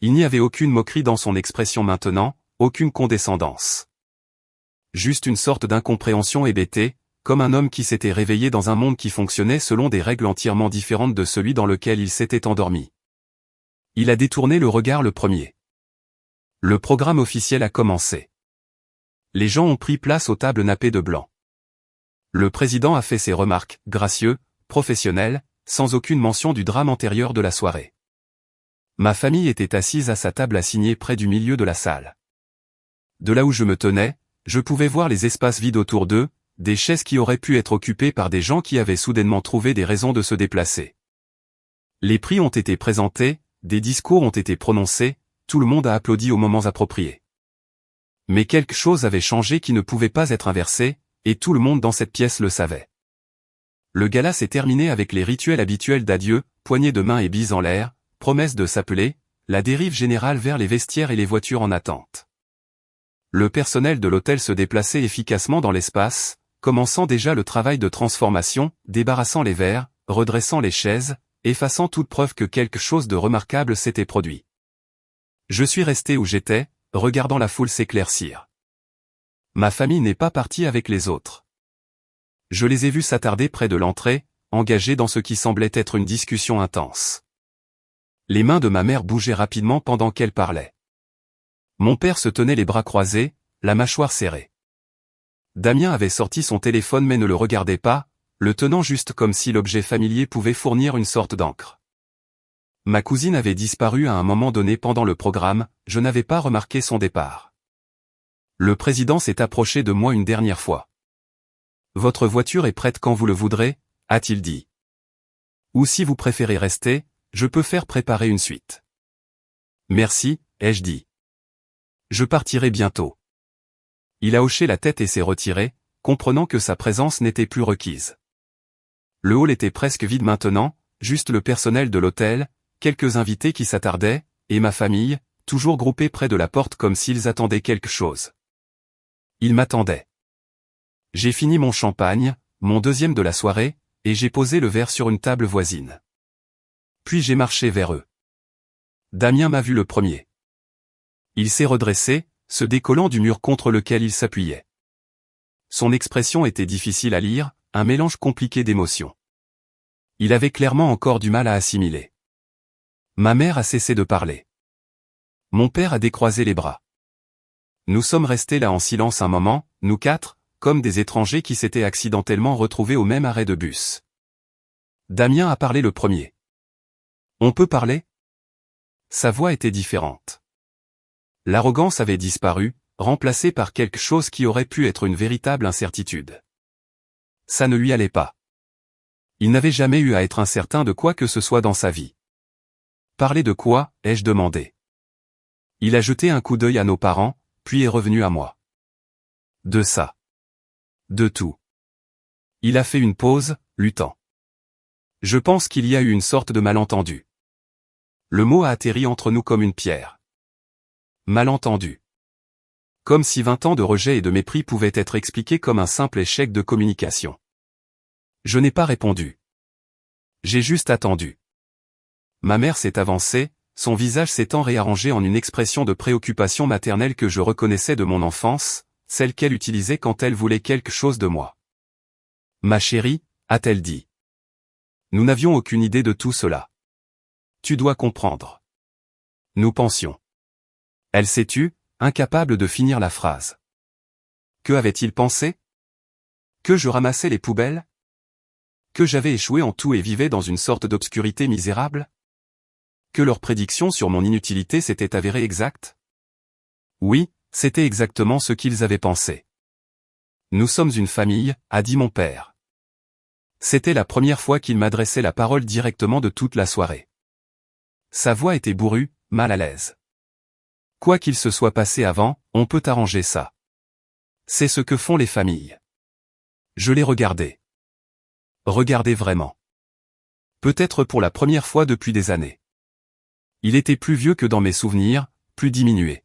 Il n'y avait aucune moquerie dans son expression maintenant, aucune condescendance. Juste une sorte d'incompréhension hébétée, comme un homme qui s'était réveillé dans un monde qui fonctionnait selon des règles entièrement différentes de celui dans lequel il s'était endormi. Il a détourné le regard le premier. Le programme officiel a commencé. Les gens ont pris place aux tables nappées de blanc. Le président a fait ses remarques, gracieux, professionnelles, sans aucune mention du drame antérieur de la soirée. Ma famille était assise à sa table assignée près du milieu de la salle. De là où je me tenais, je pouvais voir les espaces vides autour d'eux, des chaises qui auraient pu être occupées par des gens qui avaient soudainement trouvé des raisons de se déplacer. Les prix ont été présentés, des discours ont été prononcés, tout le monde a applaudi aux moments appropriés. Mais quelque chose avait changé qui ne pouvait pas être inversé, et tout le monde dans cette pièce le savait. Le gala s'est terminé avec les rituels habituels d'adieu, poignées de main et bises en l'air, promesse de s'appeler, la dérive générale vers les vestiaires et les voitures en attente. Le personnel de l'hôtel se déplaçait efficacement dans l'espace, commençant déjà le travail de transformation, débarrassant les verres, redressant les chaises, effaçant toute preuve que quelque chose de remarquable s'était produit. Je suis resté où j'étais, regardant la foule s'éclaircir. Ma famille n'est pas partie avec les autres. Je les ai vus s'attarder près de l'entrée, engagés dans ce qui semblait être une discussion intense. Les mains de ma mère bougeaient rapidement pendant qu'elle parlait. Mon père se tenait les bras croisés, la mâchoire serrée. Damien avait sorti son téléphone mais ne le regardait pas, le tenant juste comme si l'objet familier pouvait fournir une sorte d'encre. Ma cousine avait disparu à un moment donné pendant le programme, je n'avais pas remarqué son départ. Le président s'est approché de moi une dernière fois. « Votre voiture est prête quand vous le voudrez », a-t-il dit. « Ou si vous préférez rester, je peux faire préparer une suite. »« Merci », ai-je dit. « Je partirai bientôt. » Il a hoché la tête et s'est retiré, comprenant que sa présence n'était plus requise. Le hall était presque vide maintenant, juste le personnel de l'hôtel, quelques invités qui s'attardaient, et ma famille, toujours groupée près de la porte comme s'ils attendaient quelque chose. Ils m'attendaient. J'ai fini mon champagne, mon deuxième de la soirée, et j'ai posé le verre sur une table voisine. Puis j'ai marché vers eux. Damien m'a vu le premier. Il s'est redressé, se décollant du mur contre lequel il s'appuyait. Son expression était difficile à lire, un mélange compliqué d'émotions. Il avait clairement encore du mal à assimiler. Ma mère a cessé de parler. Mon père a décroisé les bras. Nous sommes restés là en silence un moment, nous quatre, comme des étrangers qui s'étaient accidentellement retrouvés au même arrêt de bus. Damien a parlé le premier. « On peut parler ?» Sa voix était différente. L'arrogance avait disparu, remplacée par quelque chose qui aurait pu être une véritable incertitude. Ça ne lui allait pas. Il n'avait jamais eu à être incertain de quoi que ce soit dans sa vie. « Parler de quoi ?» ai-je demandé. Il a jeté un coup d'œil à nos parents, puis est revenu à moi. « De ça. De tout. » Il a fait une pause, luttant. Je pense qu'il y a eu une sorte de malentendu. Le mot a atterri entre nous comme une pierre. Malentendu. Comme si 20 ans de rejet et de mépris pouvaient être expliqués comme un simple échec de communication. Je n'ai pas répondu. J'ai juste attendu. Ma mère s'est avancée, son visage s'étant réarrangé en une expression de préoccupation maternelle que je reconnaissais de mon enfance, celle qu'elle utilisait quand elle voulait quelque chose de moi. « Ma chérie », a-t-elle dit. Nous n'avions aucune idée de tout cela. Tu dois comprendre. Nous pensions. Elle s'est tue, incapable de finir la phrase. Que avait-il pensé? Que je ramassais les poubelles? Que j'avais échoué en tout et vivais dans une sorte d'obscurité misérable? Que leurs prédictions sur mon inutilité s'étaient avérées exactes? Oui, c'était exactement ce qu'ils avaient pensé. Nous sommes une famille, a dit mon père. C'était la première fois qu'il m'adressait la parole directement de toute la soirée. Sa voix était bourrue, mal à l'aise. Quoi qu'il se soit passé avant, on peut arranger ça. C'est ce que font les familles. Je l'ai regardé. Regardé vraiment. Peut-être pour la première fois depuis des années. Il était plus vieux que dans mes souvenirs, plus diminué.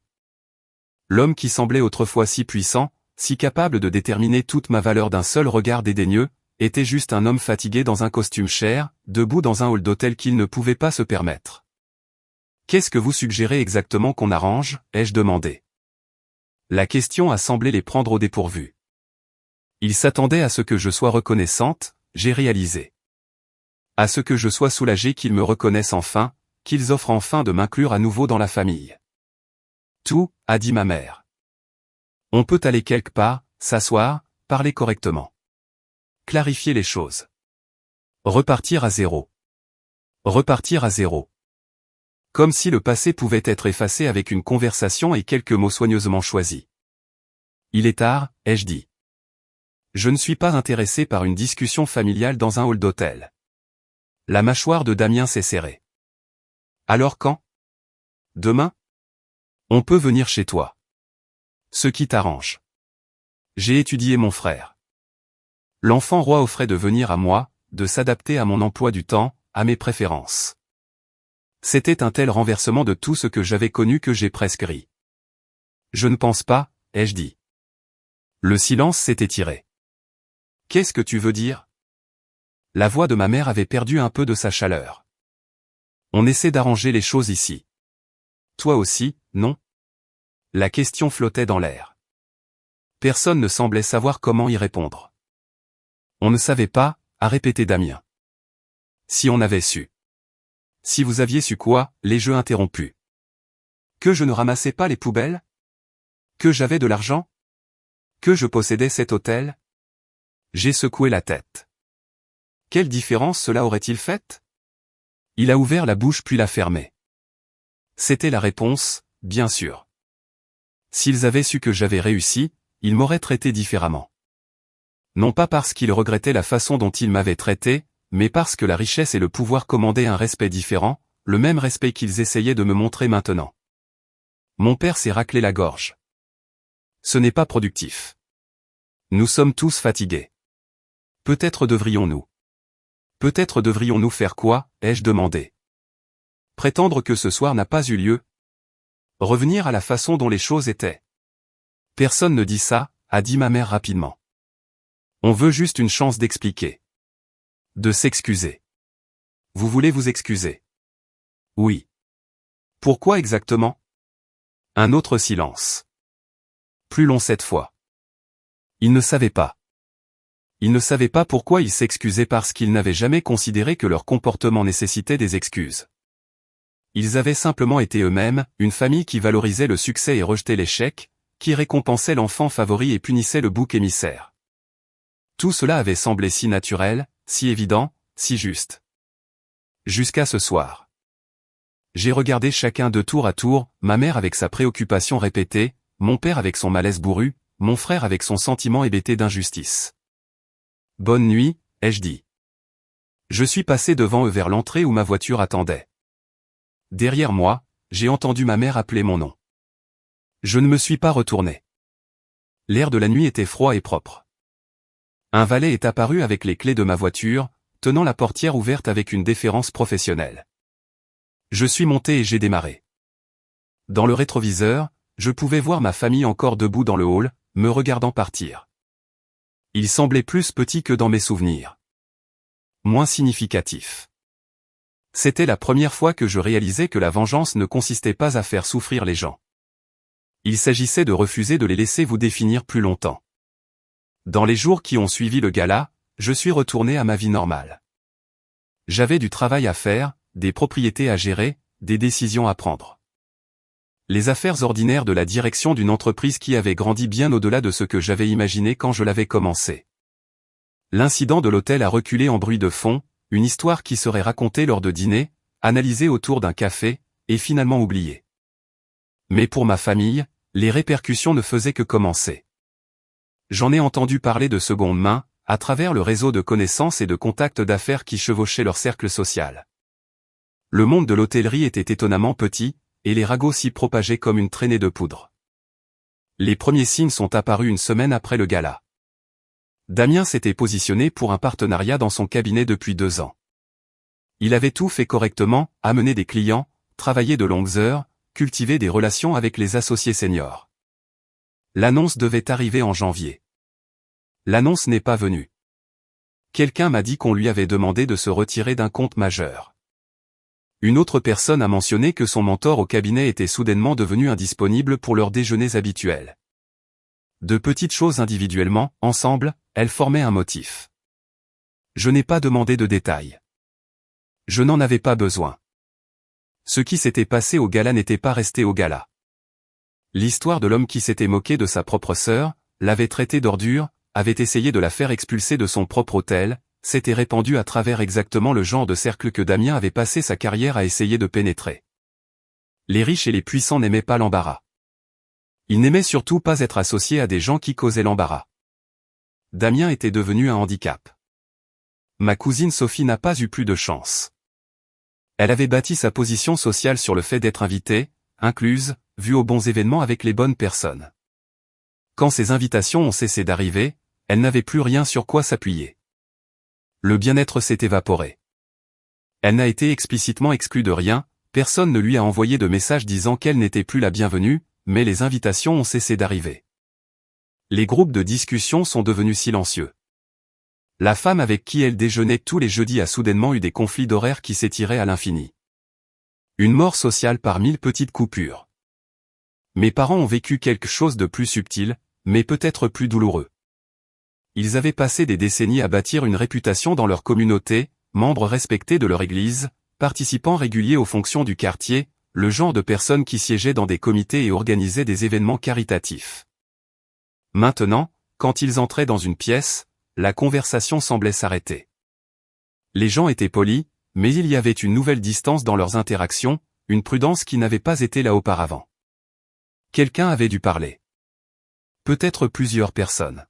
L'homme qui semblait autrefois si puissant, si capable de déterminer toute ma valeur d'un seul regard dédaigneux, était juste un homme fatigué dans un costume cher, debout dans un hall d'hôtel qu'il ne pouvait pas se permettre. « Qu'est-ce que vous suggérez exactement qu'on arrange ?» ai-je demandé. La question a semblé les prendre au dépourvu. Ils s'attendaient à ce que je sois reconnaissante, j'ai réalisé. À ce que je sois soulagé qu'ils me reconnaissent enfin, qu'ils offrent enfin de m'inclure à nouveau dans la famille. Tout, a dit ma mère. On peut aller quelque part, s'asseoir, parler correctement. Clarifier les choses. Repartir à zéro. Repartir à zéro. Comme si le passé pouvait être effacé avec une conversation et quelques mots soigneusement choisis. Il est tard, ai-je dit. Je ne suis pas intéressé par une discussion familiale dans un hall d'hôtel. La mâchoire de Damien s'est serrée. Alors quand? Demain? On peut venir chez toi. Ce qui t'arrange. J'ai étudié mon frère. L'enfant roi offrait de venir à moi, de s'adapter à mon emploi du temps, à mes préférences. C'était un tel renversement de tout ce que j'avais connu que j'ai presque ri. Je ne pense pas, ai-je dit. Le silence s'est étiré. Qu'est-ce que tu veux dire? La voix de ma mère avait perdu un peu de sa chaleur. On essaie d'arranger les choses ici. Toi aussi, non? La question flottait dans l'air. Personne ne semblait savoir comment y répondre. On ne savait pas, a répété Damien. Si on avait su. Si vous aviez su quoi, les jeux interrompus. Que je ne ramassais pas les poubelles? Que j'avais de l'argent? Que je possédais cet hôtel? J'ai secoué la tête. Quelle différence cela aurait-il faite? Il a ouvert la bouche puis l'a fermée. C'était la réponse, bien sûr. S'ils avaient su que j'avais réussi, ils m'auraient traité différemment. Non pas parce qu'ils regrettaient la façon dont ils m'avaient traité, mais parce que la richesse et le pouvoir commandaient un respect différent, le même respect qu'ils essayaient de me montrer maintenant. Mon père s'est raclé la gorge. Ce n'est pas productif. Nous sommes tous fatigués. Peut-être devrions-nous. Peut-être devrions-nous faire quoi, ai-je demandé. Prétendre que ce soir n'a pas eu lieu? Revenir à la façon dont les choses étaient. Personne ne dit ça, a dit ma mère rapidement. On veut juste une chance d'expliquer. De s'excuser. Vous voulez vous excuser? Oui. Pourquoi exactement? Un autre silence. Plus long cette fois. Il ne savait pas. Ils ne savaient pas pourquoi ils s'excusaient parce qu'ils n'avaient jamais considéré que leur comportement nécessitait des excuses. Ils avaient simplement été eux-mêmes, une famille qui valorisait le succès et rejetait l'échec, qui récompensait l'enfant favori et punissait le bouc émissaire. Tout cela avait semblé si naturel, si évident, si juste. Jusqu'à ce soir. J'ai regardé chacun de tour à tour, ma mère avec sa préoccupation répétée, mon père avec son malaise bourru, mon frère avec son sentiment hébété d'injustice. Bonne nuit, ai-je dit. Je suis passé devant eux vers l'entrée où ma voiture attendait. Derrière moi, j'ai entendu ma mère appeler mon nom. Je ne me suis pas retourné. L'air de la nuit était froid et propre. Un valet est apparu avec les clés de ma voiture, tenant la portière ouverte avec une déférence professionnelle. Je suis monté et j'ai démarré. Dans le rétroviseur, je pouvais voir ma famille encore debout dans le hall, me regardant partir. Il semblait plus petit que dans mes souvenirs. Moins significatif. C'était la première fois que je réalisais que la vengeance ne consistait pas à faire souffrir les gens. Il s'agissait de refuser de les laisser vous définir plus longtemps. Dans les jours qui ont suivi le gala, je suis retourné à ma vie normale. J'avais du travail à faire, des propriétés à gérer, des décisions à prendre. Les affaires ordinaires de la direction d'une entreprise qui avait grandi bien au-delà de ce que j'avais imaginé quand je l'avais commencé. L'incident de l'hôtel a reculé en bruit de fond, une histoire qui serait racontée lors de dîners, analysée autour d'un café, et finalement oubliée. Mais pour ma famille, les répercussions ne faisaient que commencer. J'en ai entendu parler de seconde main, à travers le réseau de connaissances et de contacts d'affaires qui chevauchaient leur cercle social. Le monde de l'hôtellerie était étonnamment petit, et les ragots s'y propageaient comme une traînée de poudre. Les premiers signes sont apparus une semaine après le gala. Damien s'était positionné pour un partenariat dans son cabinet depuis 2 ans. Il avait tout fait correctement, amené des clients, travaillé de longues heures, cultivé des relations avec les associés seniors. L'annonce devait arriver en janvier. L'annonce n'est pas venue. Quelqu'un m'a dit qu'on lui avait demandé de se retirer d'un compte majeur. Une autre personne a mentionné que son mentor au cabinet était soudainement devenu indisponible pour leurs déjeuners habituels. De petites choses individuellement, ensemble, elles formaient un motif. Je n'ai pas demandé de détails. Je n'en avais pas besoin. Ce qui s'était passé au gala n'était pas resté au gala. L'histoire de l'homme qui s'était moqué de sa propre sœur, l'avait traitée d'ordure, avait essayé de la faire expulser de son propre hôtel, s'était répandue à travers exactement le genre de cercle que Damien avait passé sa carrière à essayer de pénétrer. Les riches et les puissants n'aimaient pas l'embarras. Ils n'aimaient surtout pas être associés à des gens qui causaient l'embarras. Damien était devenu un handicap. Ma cousine Sophie n'a pas eu plus de chance. Elle avait bâti sa position sociale sur le fait d'être invitée, incluse, vue aux bons événements avec les bonnes personnes. Quand ces invitations ont cessé d'arriver, elle n'avait plus rien sur quoi s'appuyer. Le bien-être s'est évaporé. Elle n'a été explicitement exclue de rien, personne ne lui a envoyé de message disant qu'elle n'était plus la bienvenue, mais les invitations ont cessé d'arriver. Les groupes de discussion sont devenus silencieux. La femme avec qui elle déjeunait tous les jeudis a soudainement eu des conflits d'horaires qui s'étiraient à l'infini. Une mort sociale par 1000 petites coupures. Mes parents ont vécu quelque chose de plus subtil, mais peut-être plus douloureux. Ils avaient passé des décennies à bâtir une réputation dans leur communauté, membres respectés de leur église, participants réguliers aux fonctions du quartier, le genre de personnes qui siégeaient dans des comités et organisaient des événements caritatifs. Maintenant, quand ils entraient dans une pièce, la conversation semblait s'arrêter. Les gens étaient polis, mais il y avait une nouvelle distance dans leurs interactions, une prudence qui n'avait pas été là auparavant. Quelqu'un avait dû parler. Peut-être plusieurs personnes.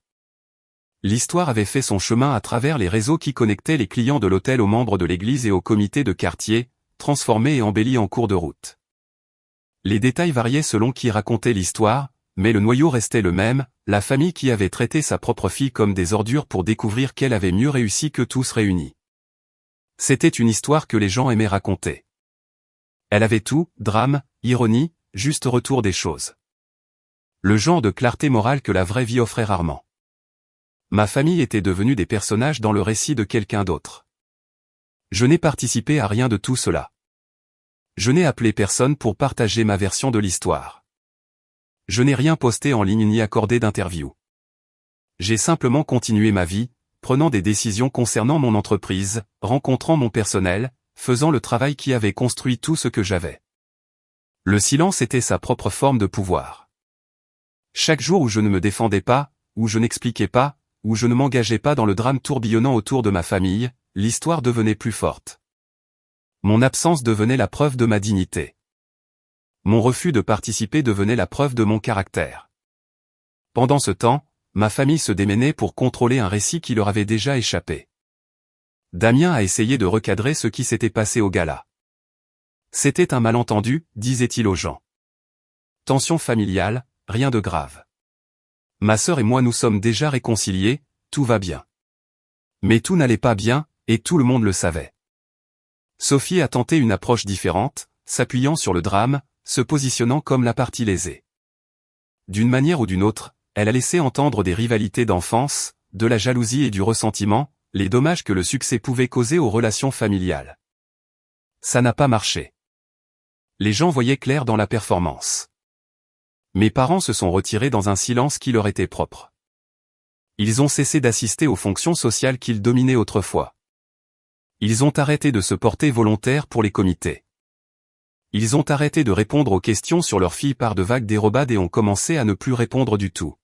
L'histoire avait fait son chemin à travers les réseaux qui connectaient les clients de l'hôtel aux membres de l'église et au comité de quartier, transformés et embellis en cours de route. Les détails variaient selon qui racontait l'histoire, mais le noyau restait le même, la famille qui avait traité sa propre fille comme des ordures pour découvrir qu'elle avait mieux réussi que tous réunis. C'était une histoire que les gens aimaient raconter. Elle avait tout, drame, ironie, juste retour des choses. Le genre de clarté morale que la vraie vie offrait rarement. Ma famille était devenue des personnages dans le récit de quelqu'un d'autre. Je n'ai participé à rien de tout cela. Je n'ai appelé personne pour partager ma version de l'histoire. Je n'ai rien posté en ligne ni accordé d'interview. J'ai simplement continué ma vie, prenant des décisions concernant mon entreprise, rencontrant mon personnel, faisant le travail qui avait construit tout ce que j'avais. Le silence était sa propre forme de pouvoir. Chaque jour où je ne me défendais pas, où je n'expliquais pas, où je ne m'engageais pas dans le drame tourbillonnant autour de ma famille, l'histoire devenait plus forte. Mon absence devenait la preuve de ma dignité. Mon refus de participer devenait la preuve de mon caractère. Pendant ce temps, ma famille se démenait pour contrôler un récit qui leur avait déjà échappé. Damien a essayé de recadrer ce qui s'était passé au gala. C'était un malentendu, disait-il aux gens. Tension familiale, rien de grave. Ma sœur et moi nous sommes déjà réconciliés, tout va bien. Mais tout n'allait pas bien, et tout le monde le savait. Sophie a tenté une approche différente, s'appuyant sur le drame, se positionnant comme la partie lésée. D'une manière ou d'une autre, elle a laissé entendre des rivalités d'enfance, de la jalousie et du ressentiment, les dommages que le succès pouvait causer aux relations familiales. Ça n'a pas marché. Les gens voyaient clair dans la performance. Mes parents se sont retirés dans un silence qui leur était propre. Ils ont cessé d'assister aux fonctions sociales qu'ils dominaient autrefois. Ils ont arrêté de se porter volontaires pour les comités. Ils ont arrêté de répondre aux questions sur leur fille par de vagues dérobades et ont commencé à ne plus répondre du tout.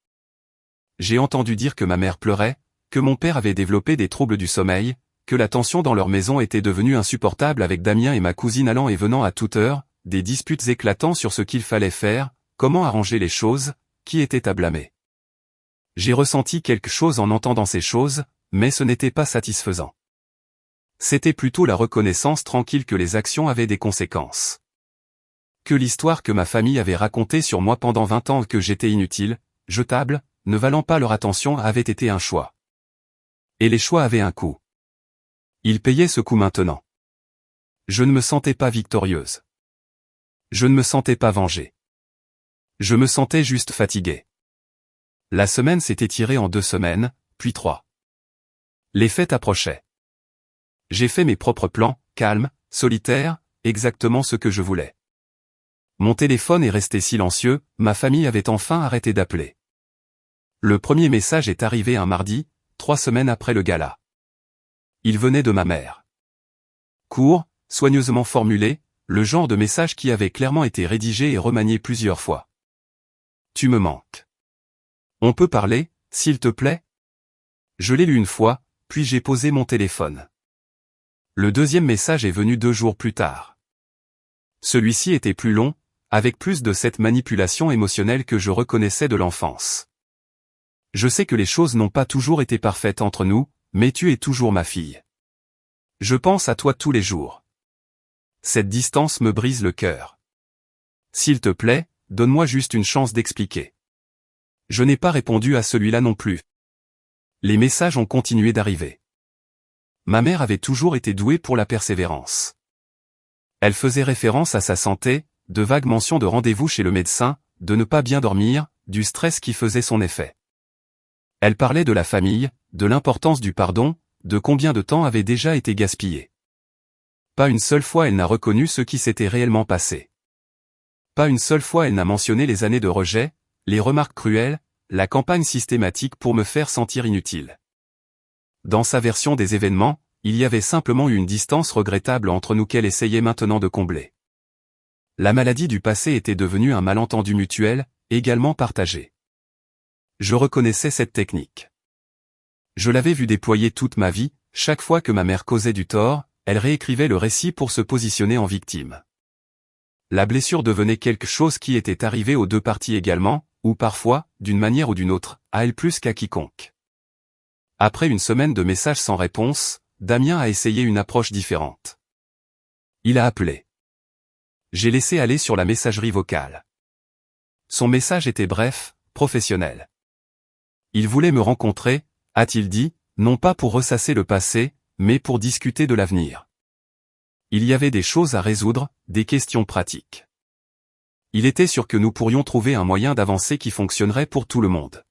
J'ai entendu dire que ma mère pleurait, que mon père avait développé des troubles du sommeil, que la tension dans leur maison était devenue insupportable avec Damien et ma cousine allant et venant à toute heure, des disputes éclatant sur ce qu'il fallait faire, comment arranger les choses, qui était à blâmer. J'ai ressenti quelque chose en entendant ces choses, mais ce n'était pas satisfaisant. C'était plutôt la reconnaissance tranquille que les actions avaient des conséquences. Que l'histoire que ma famille avait racontée sur moi pendant 20 ans que j'étais inutile, jetable, ne valant pas leur attention avait été un choix. Et les choix avaient un coût. Ils payaient ce coût maintenant. Je ne me sentais pas victorieuse. Je ne me sentais pas vengée. Je me sentais juste fatigué. La semaine s'était tirée en 2 semaines, puis 3. Les fêtes approchaient. J'ai fait mes propres plans, calmes, solitaires, exactement ce que je voulais. Mon téléphone est resté silencieux, ma famille avait enfin arrêté d'appeler. Le premier message est arrivé un mardi, 3 semaines après le gala. Il venait de ma mère. Court, soigneusement formulé, le genre de message qui avait clairement été rédigé et remanié plusieurs fois. tu me manques. On peut parler, s'il te plaît? Je l'ai lu une fois, puis j'ai posé mon téléphone. Le deuxième message est venu 2 jours plus tard. Celui-ci était plus long, avec plus de cette manipulation émotionnelle que je reconnaissais de l'enfance. Je sais que les choses n'ont pas toujours été parfaites entre nous, mais tu es toujours ma fille. Je pense à toi tous les jours. Cette distance me brise le cœur. S'il te plaît, donne-moi juste une chance d'expliquer. Je n'ai pas répondu à celui-là non plus. Les messages ont continué d'arriver. Ma mère avait toujours été douée pour la persévérance. Elle faisait référence à sa santé, de vagues mentions de rendez-vous chez le médecin, de ne pas bien dormir, du stress qui faisait son effet. Elle parlait de la famille, de l'importance du pardon, de combien de temps avait déjà été gaspillé. Pas une seule fois elle n'a reconnu ce qui s'était réellement passé. Pas une seule fois elle n'a mentionné les années de rejet, les remarques cruelles, la campagne systématique pour me faire sentir inutile. Dans sa version des événements, il y avait simplement eu une distance regrettable entre nous qu'elle essayait maintenant de combler. La maladie du passé était devenue un malentendu mutuel, également partagé. Je reconnaissais cette technique. Je l'avais vue déployer toute ma vie, chaque fois que ma mère causait du tort, elle réécrivait le récit pour se positionner en victime. La blessure devenait quelque chose qui était arrivé aux deux parties également, ou parfois, d'une manière ou d'une autre, à elle plus qu'à quiconque. Après une semaine de messages sans réponse, Damien a essayé une approche différente. Il a appelé. J'ai laissé aller sur la messagerie vocale. Son message était bref, professionnel. Il voulait me rencontrer, a-t-il dit, non pas pour ressasser le passé, mais pour discuter de l'avenir. Il y avait des choses à résoudre, des questions pratiques. Il était sûr que nous pourrions trouver un moyen d'avancer qui fonctionnerait pour tout le monde.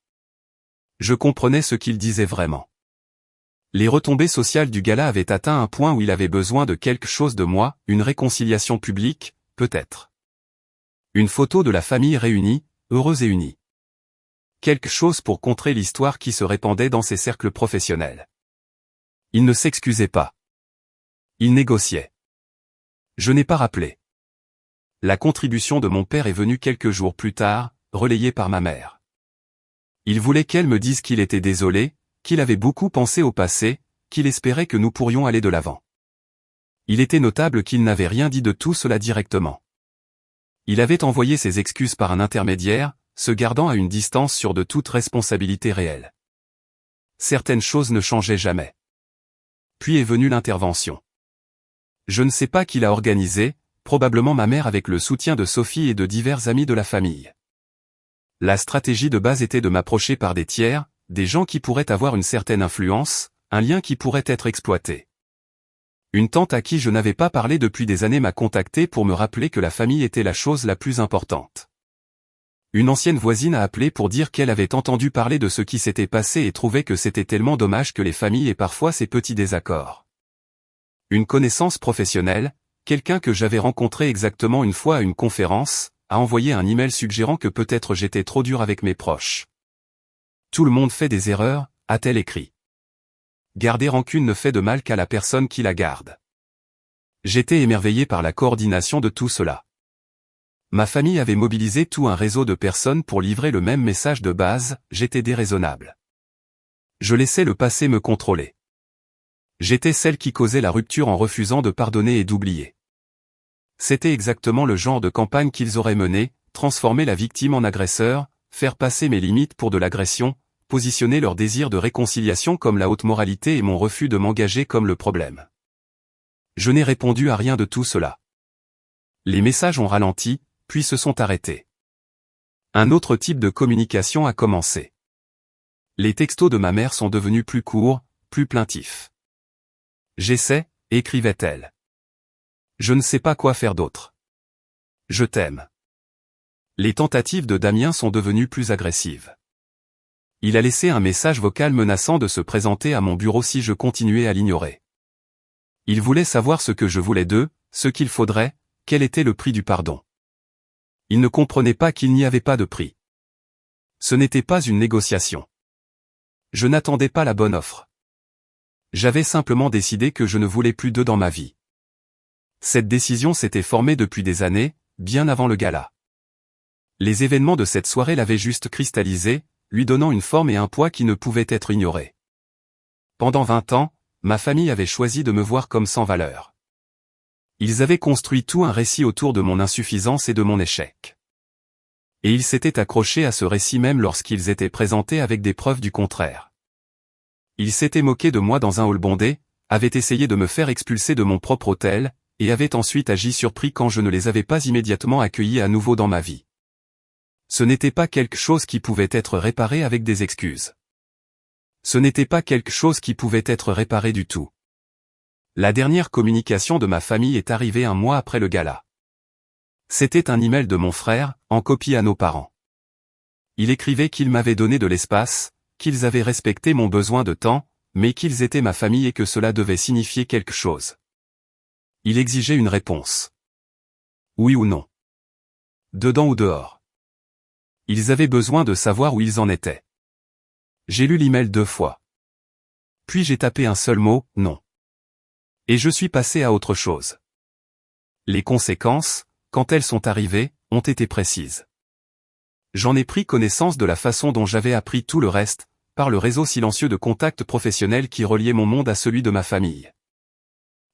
Je comprenais ce qu'il disait vraiment. Les retombées sociales du gala avaient atteint un point où il avait besoin de quelque chose de moi, une réconciliation publique, peut-être. Une photo de la famille réunie, heureuse et unie. Quelque chose pour contrer l'histoire qui se répandait dans ses cercles professionnels. Il ne s'excusait pas. Il négociait. Je n'ai pas rappelé. La contribution de mon père est venue quelques jours plus tard, relayée par ma mère. Il voulait qu'elle me dise qu'il était désolé, qu'il avait beaucoup pensé au passé, qu'il espérait que nous pourrions aller de l'avant. Il était notable qu'il n'avait rien dit de tout cela directement. Il avait envoyé ses excuses par un intermédiaire, se gardant à une distance sur de toute responsabilité réelle. Certaines choses ne changeaient jamais. Puis est venue l'intervention. Je ne sais pas qui l'a organisé, probablement ma mère avec le soutien de Sophie et de divers amis de la famille. La stratégie de base était de m'approcher par des tiers, des gens qui pourraient avoir une certaine influence, un lien qui pourrait être exploité. Une tante à qui je n'avais pas parlé depuis des années m'a contacté pour me rappeler que la famille était la chose la plus importante. Une ancienne voisine a appelé pour dire qu'elle avait entendu parler de ce qui s'était passé et trouvait que c'était tellement dommage que les familles aient parfois ces petits désaccords. Une connaissance professionnelle, quelqu'un que j'avais rencontré exactement une fois à une conférence, a envoyé un email suggérant que peut-être j'étais trop dur avec mes proches. Tout le monde fait des erreurs, a-t-elle écrit. Garder rancune ne fait de mal qu'à la personne qui la garde. J'étais émerveillé par la coordination de tout cela. Ma famille avait mobilisé tout un réseau de personnes pour livrer le même message de base, j'étais déraisonnable. Je laissais le passé me contrôler. J'étais celle qui causait la rupture en refusant de pardonner et d'oublier. C'était exactement le genre de campagne qu'ils auraient menée, transformer la victime en agresseur, faire passer mes limites pour de l'agression, positionner leur désir de réconciliation comme la haute moralité et mon refus de m'engager comme le problème. Je n'ai répondu à rien de tout cela. Les messages ont ralenti, puis se sont arrêtés. Un autre type de communication a commencé. Les textos de ma mère sont devenus plus courts, plus plaintifs. J'essaie, écrivait-elle. Je ne sais pas quoi faire d'autre. Je t'aime. Les tentatives de Damien sont devenues plus agressives. Il a laissé un message vocal menaçant de se présenter à mon bureau si je continuais à l'ignorer. Il voulait savoir ce que je voulais d'eux, ce qu'il faudrait, quel était le prix du pardon. Il ne comprenait pas qu'il n'y avait pas de prix. Ce n'était pas une négociation. Je n'attendais pas la bonne offre. J'avais simplement décidé que je ne voulais plus d'eux dans ma vie. Cette décision s'était formée depuis des années, bien avant le gala. Les événements de cette soirée l'avaient juste cristallisé, lui donnant une forme et un poids qui ne pouvaient être ignorés. Pendant 20 ans, ma famille avait choisi de me voir comme sans valeur. Ils avaient construit tout un récit autour de mon insuffisance et de mon échec. Et ils s'étaient accrochés à ce récit même lorsqu'ils étaient présentés avec des preuves du contraire. Ils s'étaient moqués de moi dans un hall bondé, avaient essayé de me faire expulser de mon propre hôtel, et avaient ensuite agi surpris quand je ne les avais pas immédiatement accueillis à nouveau dans ma vie. Ce n'était pas quelque chose qui pouvait être réparé avec des excuses. Ce n'était pas quelque chose qui pouvait être réparé du tout. La dernière communication de ma famille est arrivée un mois après le gala. C'était un email de mon frère, en copie à nos parents. Il écrivait qu'ils m'avaient donné de l'espace, qu'ils avaient respecté mon besoin de temps, mais qu'ils étaient ma famille et que cela devait signifier quelque chose. Il exigeait une réponse. Oui ou non. Dedans ou dehors. Ils avaient besoin de savoir où ils en étaient. J'ai lu l'email 2 fois. Puis j'ai tapé un seul mot, non. Et je suis passé à autre chose. Les conséquences, quand elles sont arrivées, ont été précises. J'en ai pris connaissance de la façon dont j'avais appris tout le reste, par le réseau silencieux de contacts professionnels qui reliait mon monde à celui de ma famille.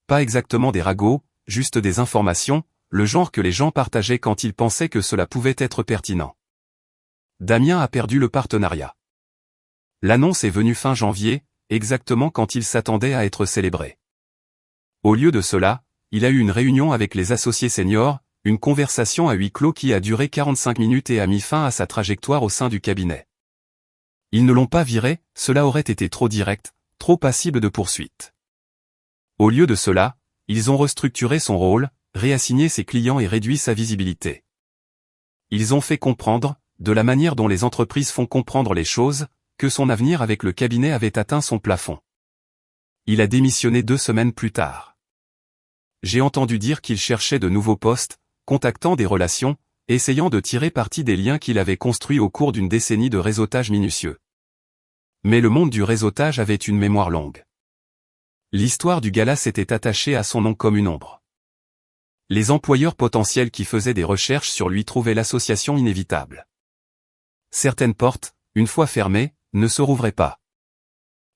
Pas exactement des ragots, juste des informations, le genre que les gens partageaient quand ils pensaient que cela pouvait être pertinent. Damien a perdu le partenariat. L'annonce est venue fin janvier, exactement quand il s'attendait à être célébré. Au lieu de cela, il a eu une réunion avec les associés seniors, une conversation à huis clos qui a duré 45 minutes et a mis fin à sa trajectoire au sein du cabinet. Ils ne l'ont pas viré, cela aurait été trop direct, trop passible de poursuite. Au lieu de cela, ils ont restructuré son rôle, réassigné ses clients et réduit sa visibilité. Ils ont fait comprendre, de la manière dont les entreprises font comprendre les choses, que son avenir avec le cabinet avait atteint son plafond. Il a démissionné 2 semaines plus tard. J'ai entendu dire qu'il cherchait de nouveaux postes, contactant des relations, essayant de tirer parti des liens qu'il avait construits au cours d'une décennie de réseautage minutieux. Mais le monde du réseautage avait une mémoire longue. L'histoire du gala s'était attachée à son nom comme une ombre. Les employeurs potentiels qui faisaient des recherches sur lui trouvaient l'association inévitable. Certaines portes, une fois fermées, ne se rouvraient pas.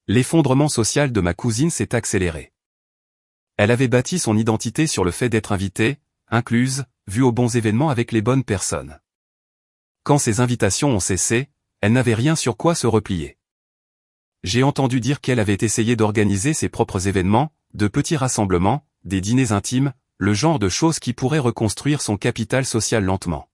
L'effondrement social de ma cousine s'est accéléré. Elle avait bâti son identité sur le fait d'être invitée, incluse, vue aux bons événements avec les bonnes personnes. Quand ces invitations ont cessé, elle n'avait rien sur quoi se replier. J'ai entendu dire qu'elle avait essayé d'organiser ses propres événements, de petits rassemblements, des dîners intimes, le genre de choses qui pourraient reconstruire son capital social lentement.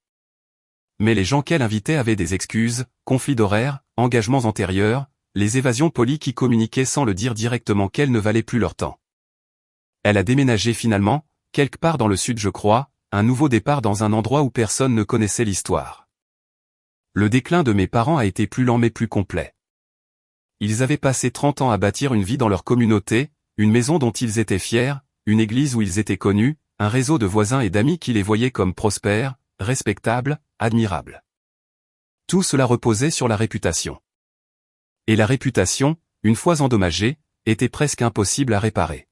Mais les gens qu'elle invitait avaient des excuses, conflits d'horaires, engagements antérieurs, les évasions polies qui communiquaient sans le dire directement qu'elles ne valaient plus leur temps. Elle a déménagé finalement, quelque part dans le sud je crois, un nouveau départ dans un endroit où personne ne connaissait l'histoire. Le déclin de mes parents a été plus lent mais plus complet. Ils avaient passé 30 ans à bâtir une vie dans leur communauté, une maison dont ils étaient fiers, une église où ils étaient connus, un réseau de voisins et d'amis qui les voyaient comme prospères, respectables, admirables. Tout cela reposait sur la réputation. Et la réputation, une fois endommagée, était presque impossible à réparer.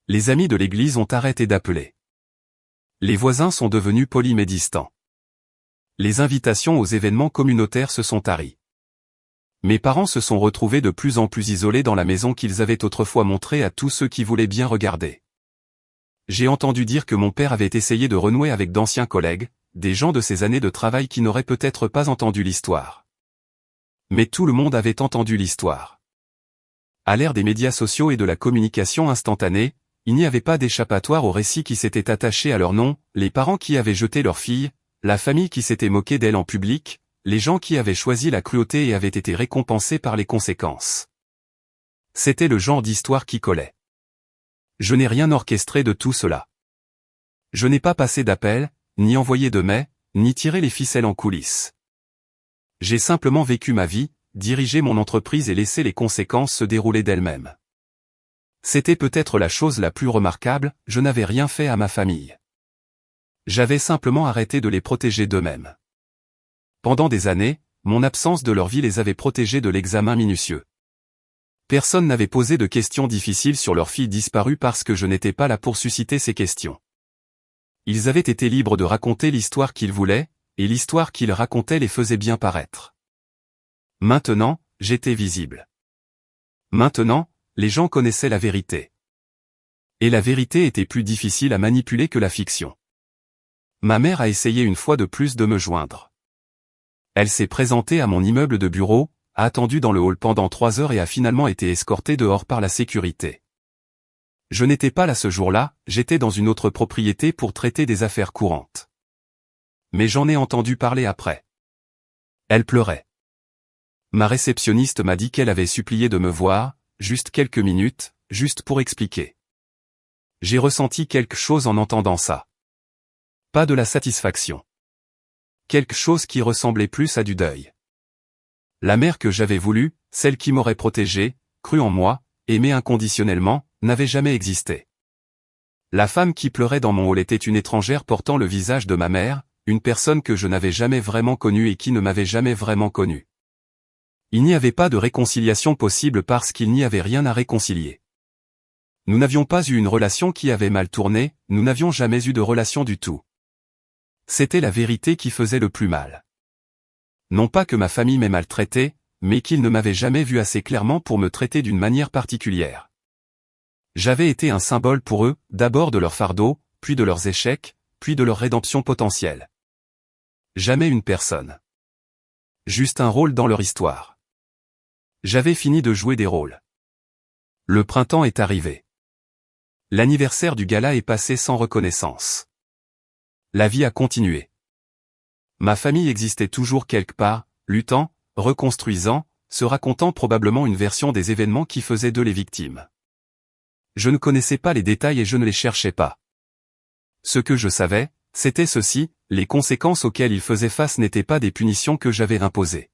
Les amis de l'église ont arrêté d'appeler. Les voisins sont devenus polis mais distants. Les invitations aux événements communautaires se sont taries. Mes parents se sont retrouvés de plus en plus isolés dans la maison qu'ils avaient autrefois montrée à tous ceux qui voulaient bien regarder. J'ai entendu dire que mon père avait essayé de renouer avec d'anciens collègues, des gens de ses années de travail qui n'auraient peut-être pas entendu l'histoire. Mais tout le monde avait entendu l'histoire. À l'ère des médias sociaux et de la communication instantanée, il n'y avait pas d'échappatoire au récit qui s'était attaché à leur nom, les parents qui avaient jeté leur fille, la famille qui s'était moquée d'elle en public, les gens qui avaient choisi la cruauté et avaient été récompensés par les conséquences. C'était le genre d'histoire qui collait. Je n'ai rien orchestré de tout cela. Je n'ai pas passé d'appel, ni envoyé de mail, ni tiré les ficelles en coulisses. J'ai simplement vécu ma vie, dirigé mon entreprise et laissé les conséquences se dérouler d'elles-mêmes. C'était peut-être la chose la plus remarquable, je n'avais rien fait à ma famille. J'avais simplement arrêté de les protéger d'eux-mêmes. Pendant des années, mon absence de leur vie les avait protégés de l'examen minutieux. Personne n'avait posé de questions difficiles sur leur fille disparue parce que je n'étais pas là pour susciter ces questions. Ils avaient été libres de raconter l'histoire qu'ils voulaient, et l'histoire qu'il racontait les faisait bien paraître. Maintenant, j'étais visible. Maintenant, les gens connaissaient la vérité. Et la vérité était plus difficile à manipuler que la fiction. Ma mère a essayé une fois de plus de me joindre. Elle s'est présentée à mon immeuble de bureau, a attendu dans le hall pendant 3 heures et a finalement été escortée dehors par la sécurité. Je n'étais pas là ce jour-là, j'étais dans une autre propriété pour traiter des affaires courantes. Mais j'en ai entendu parler après. Elle pleurait. Ma réceptionniste m'a dit qu'elle avait supplié de me voir, juste quelques minutes, juste pour expliquer. J'ai ressenti quelque chose en entendant ça. Pas de la satisfaction. Quelque chose qui ressemblait plus à du deuil. La mère que j'avais voulu, celle qui m'aurait protégé, cru en moi, aimé inconditionnellement, n'avait jamais existé. La femme qui pleurait dans mon hall était une étrangère portant le visage de ma mère, une personne que je n'avais jamais vraiment connue et qui ne m'avait jamais vraiment connu. Il n'y avait pas de réconciliation possible parce qu'il n'y avait rien à réconcilier. Nous n'avions pas eu une relation qui avait mal tourné, nous n'avions jamais eu de relation du tout. C'était la vérité qui faisait le plus mal. Non pas que ma famille m'ait maltraité, mais qu'ils ne m'avaient jamais vu assez clairement pour me traiter d'une manière particulière. J'avais été un symbole pour eux, d'abord de leur fardeau, puis de leurs échecs, puis de leur rédemption potentielle. Jamais une personne. Juste un rôle dans leur histoire. J'avais fini de jouer des rôles. Le printemps est arrivé. L'anniversaire du gala est passé sans reconnaissance. La vie a continué. Ma famille existait toujours quelque part, luttant, reconstruisant, se racontant probablement une version des événements qui faisaient d'eux les victimes. Je ne connaissais pas les détails et je ne les cherchais pas. Ce que je savais, c'était ceci, les conséquences auxquelles ils faisaient face n'étaient pas des punitions que j'avais imposées.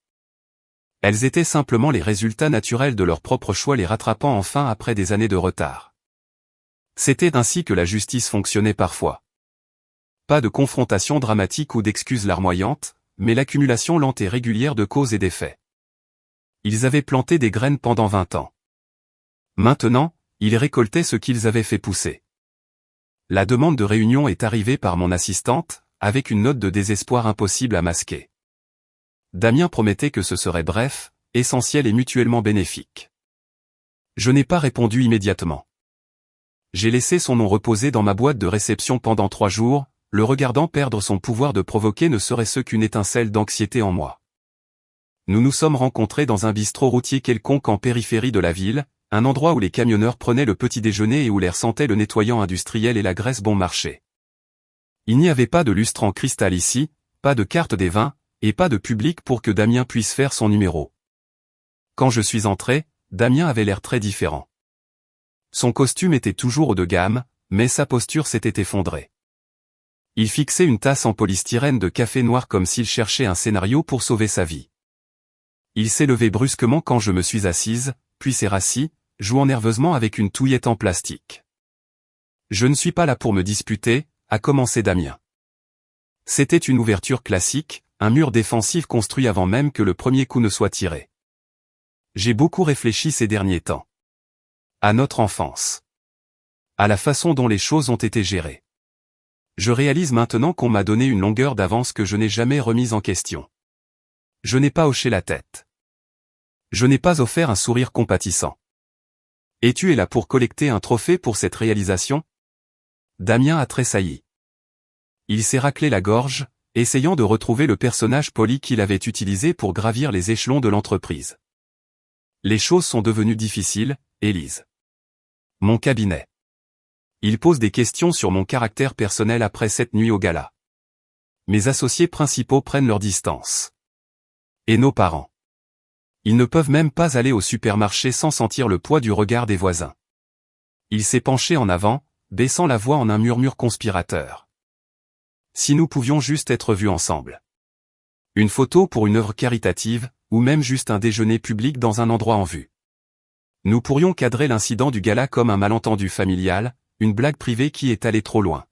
Elles étaient simplement les résultats naturels de leur propre choix les rattrapant enfin après des années de retard. C'était ainsi que la justice fonctionnait parfois. Pas de confrontation dramatique ou d'excuses larmoyantes, mais l'accumulation lente et régulière de causes et d'effets. Ils avaient planté des graines pendant 20 ans. Maintenant, ils récoltaient ce qu'ils avaient fait pousser. La demande de réunion est arrivée par mon assistante, avec une note de désespoir impossible à masquer. Damien promettait que ce serait bref, essentiel et mutuellement bénéfique. Je n'ai pas répondu immédiatement. J'ai laissé son nom reposer dans ma boîte de réception pendant 3 jours, le regardant perdre son pouvoir de provoquer ne serait-ce qu'une étincelle d'anxiété en moi. Nous nous sommes rencontrés dans un bistrot routier quelconque en périphérie de la ville, un endroit où les camionneurs prenaient le petit déjeuner et où l'air sentait le nettoyant industriel et la graisse bon marché. Il n'y avait pas de lustre en cristal ici, pas de carte des vins, et pas de public pour que Damien puisse faire son numéro. Quand je suis entré, Damien avait l'air très différent. Son costume était toujours haut de gamme, mais sa posture s'était effondrée. Il fixait une tasse en polystyrène de café noir comme s'il cherchait un scénario pour sauver sa vie. Il s'est levé brusquement quand je me suis assise, puis s'est rassis, jouant nerveusement avec une touillette en plastique. Je ne suis pas là pour me disputer, a commencé Damien. C'était une ouverture classique, un mur défensif construit avant même que le premier coup ne soit tiré. J'ai beaucoup réfléchi ces derniers temps. À notre enfance. À la façon dont les choses ont été gérées. Je réalise maintenant qu'on m'a donné une longueur d'avance que je n'ai jamais remise en question. Je n'ai pas hoché la tête. Je n'ai pas offert un sourire compatissant. Et tu es là pour collecter un trophée pour cette réalisation ? Damien a tressailli. Il s'est raclé la gorge, essayant de retrouver le personnage poli qu'il avait utilisé pour gravir les échelons de l'entreprise. Les choses sont devenues difficiles, Élise. Mon cabinet. Il pose des questions sur mon caractère personnel après cette nuit au gala. Mes associés principaux prennent leur distance. Et nos parents. Ils ne peuvent même pas aller au supermarché sans sentir le poids du regard des voisins. Il s'est penché en avant, baissant la voix en un murmure conspirateur. Si nous pouvions juste être vus ensemble. Une photo pour une œuvre caritative, ou même juste un déjeuner public dans un endroit en vue. Nous pourrions cadrer l'incident du gala comme un malentendu familial, une blague privée qui est allée trop loin.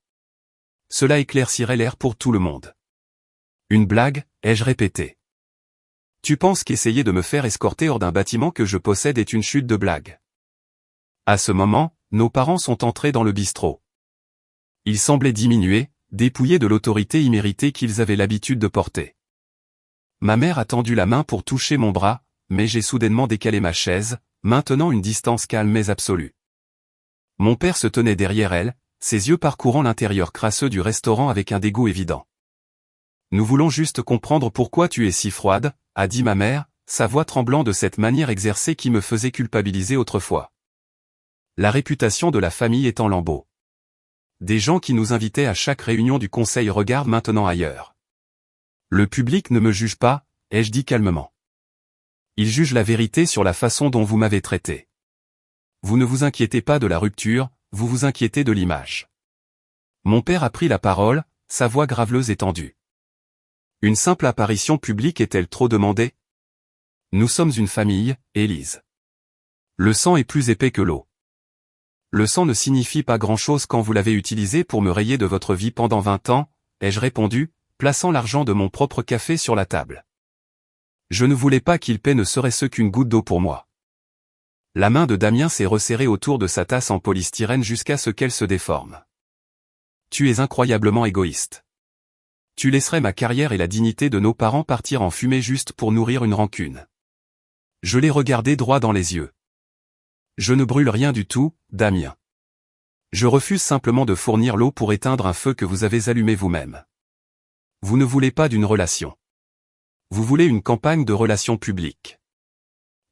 Cela éclaircirait l'air pour tout le monde. Une blague, ai-je répété. Tu penses qu'essayer de me faire escorter hors d'un bâtiment que je possède est une chute de blague? À ce moment, nos parents sont entrés dans le bistrot. Ils semblaient diminuer, dépouillés de l'autorité imméritée qu'ils avaient l'habitude de porter. Ma mère a tendu la main pour toucher mon bras, mais j'ai soudainement décalé ma chaise, maintenant une distance calme mais absolue. Mon père se tenait derrière elle, ses yeux parcourant l'intérieur crasseux du restaurant avec un dégoût évident. Nous voulons juste comprendre pourquoi tu es si froide, a dit ma mère, sa voix tremblant de cette manière exercée qui me faisait culpabiliser autrefois. La réputation de la famille est en lambeaux. Des gens qui nous invitaient à chaque réunion du conseil regardent maintenant ailleurs. Le public ne me juge pas, ai-je dit calmement. Il juge la vérité sur la façon dont vous m'avez traité. Vous ne vous inquiétez pas de la rupture, vous vous inquiétez de l'image. Mon père a pris la parole, sa voix graveleuse et tendue. Une simple apparition publique est-elle trop demandée? Nous sommes une famille, Élise. Le sang est plus épais que l'eau. Le sang ne signifie pas grand-chose quand vous l'avez utilisé pour me rayer de votre vie pendant 20 ans, ai-je répondu, plaçant l'argent de mon propre café sur la table. Je ne voulais pas qu'il paie ne serait-ce qu'une goutte d'eau pour moi. La main de Damien s'est resserrée autour de sa tasse en polystyrène jusqu'à ce qu'elle se déforme. Tu es incroyablement égoïste. Tu laisserais ma carrière et la dignité de nos parents partir en fumée juste pour nourrir une rancune. Je l'ai regardé droit dans les yeux. Je ne brûle rien du tout, Damien. Je refuse simplement de fournir l'eau pour éteindre un feu que vous avez allumé vous-même. Vous ne voulez pas d'une relation. Vous voulez une campagne de relations publiques.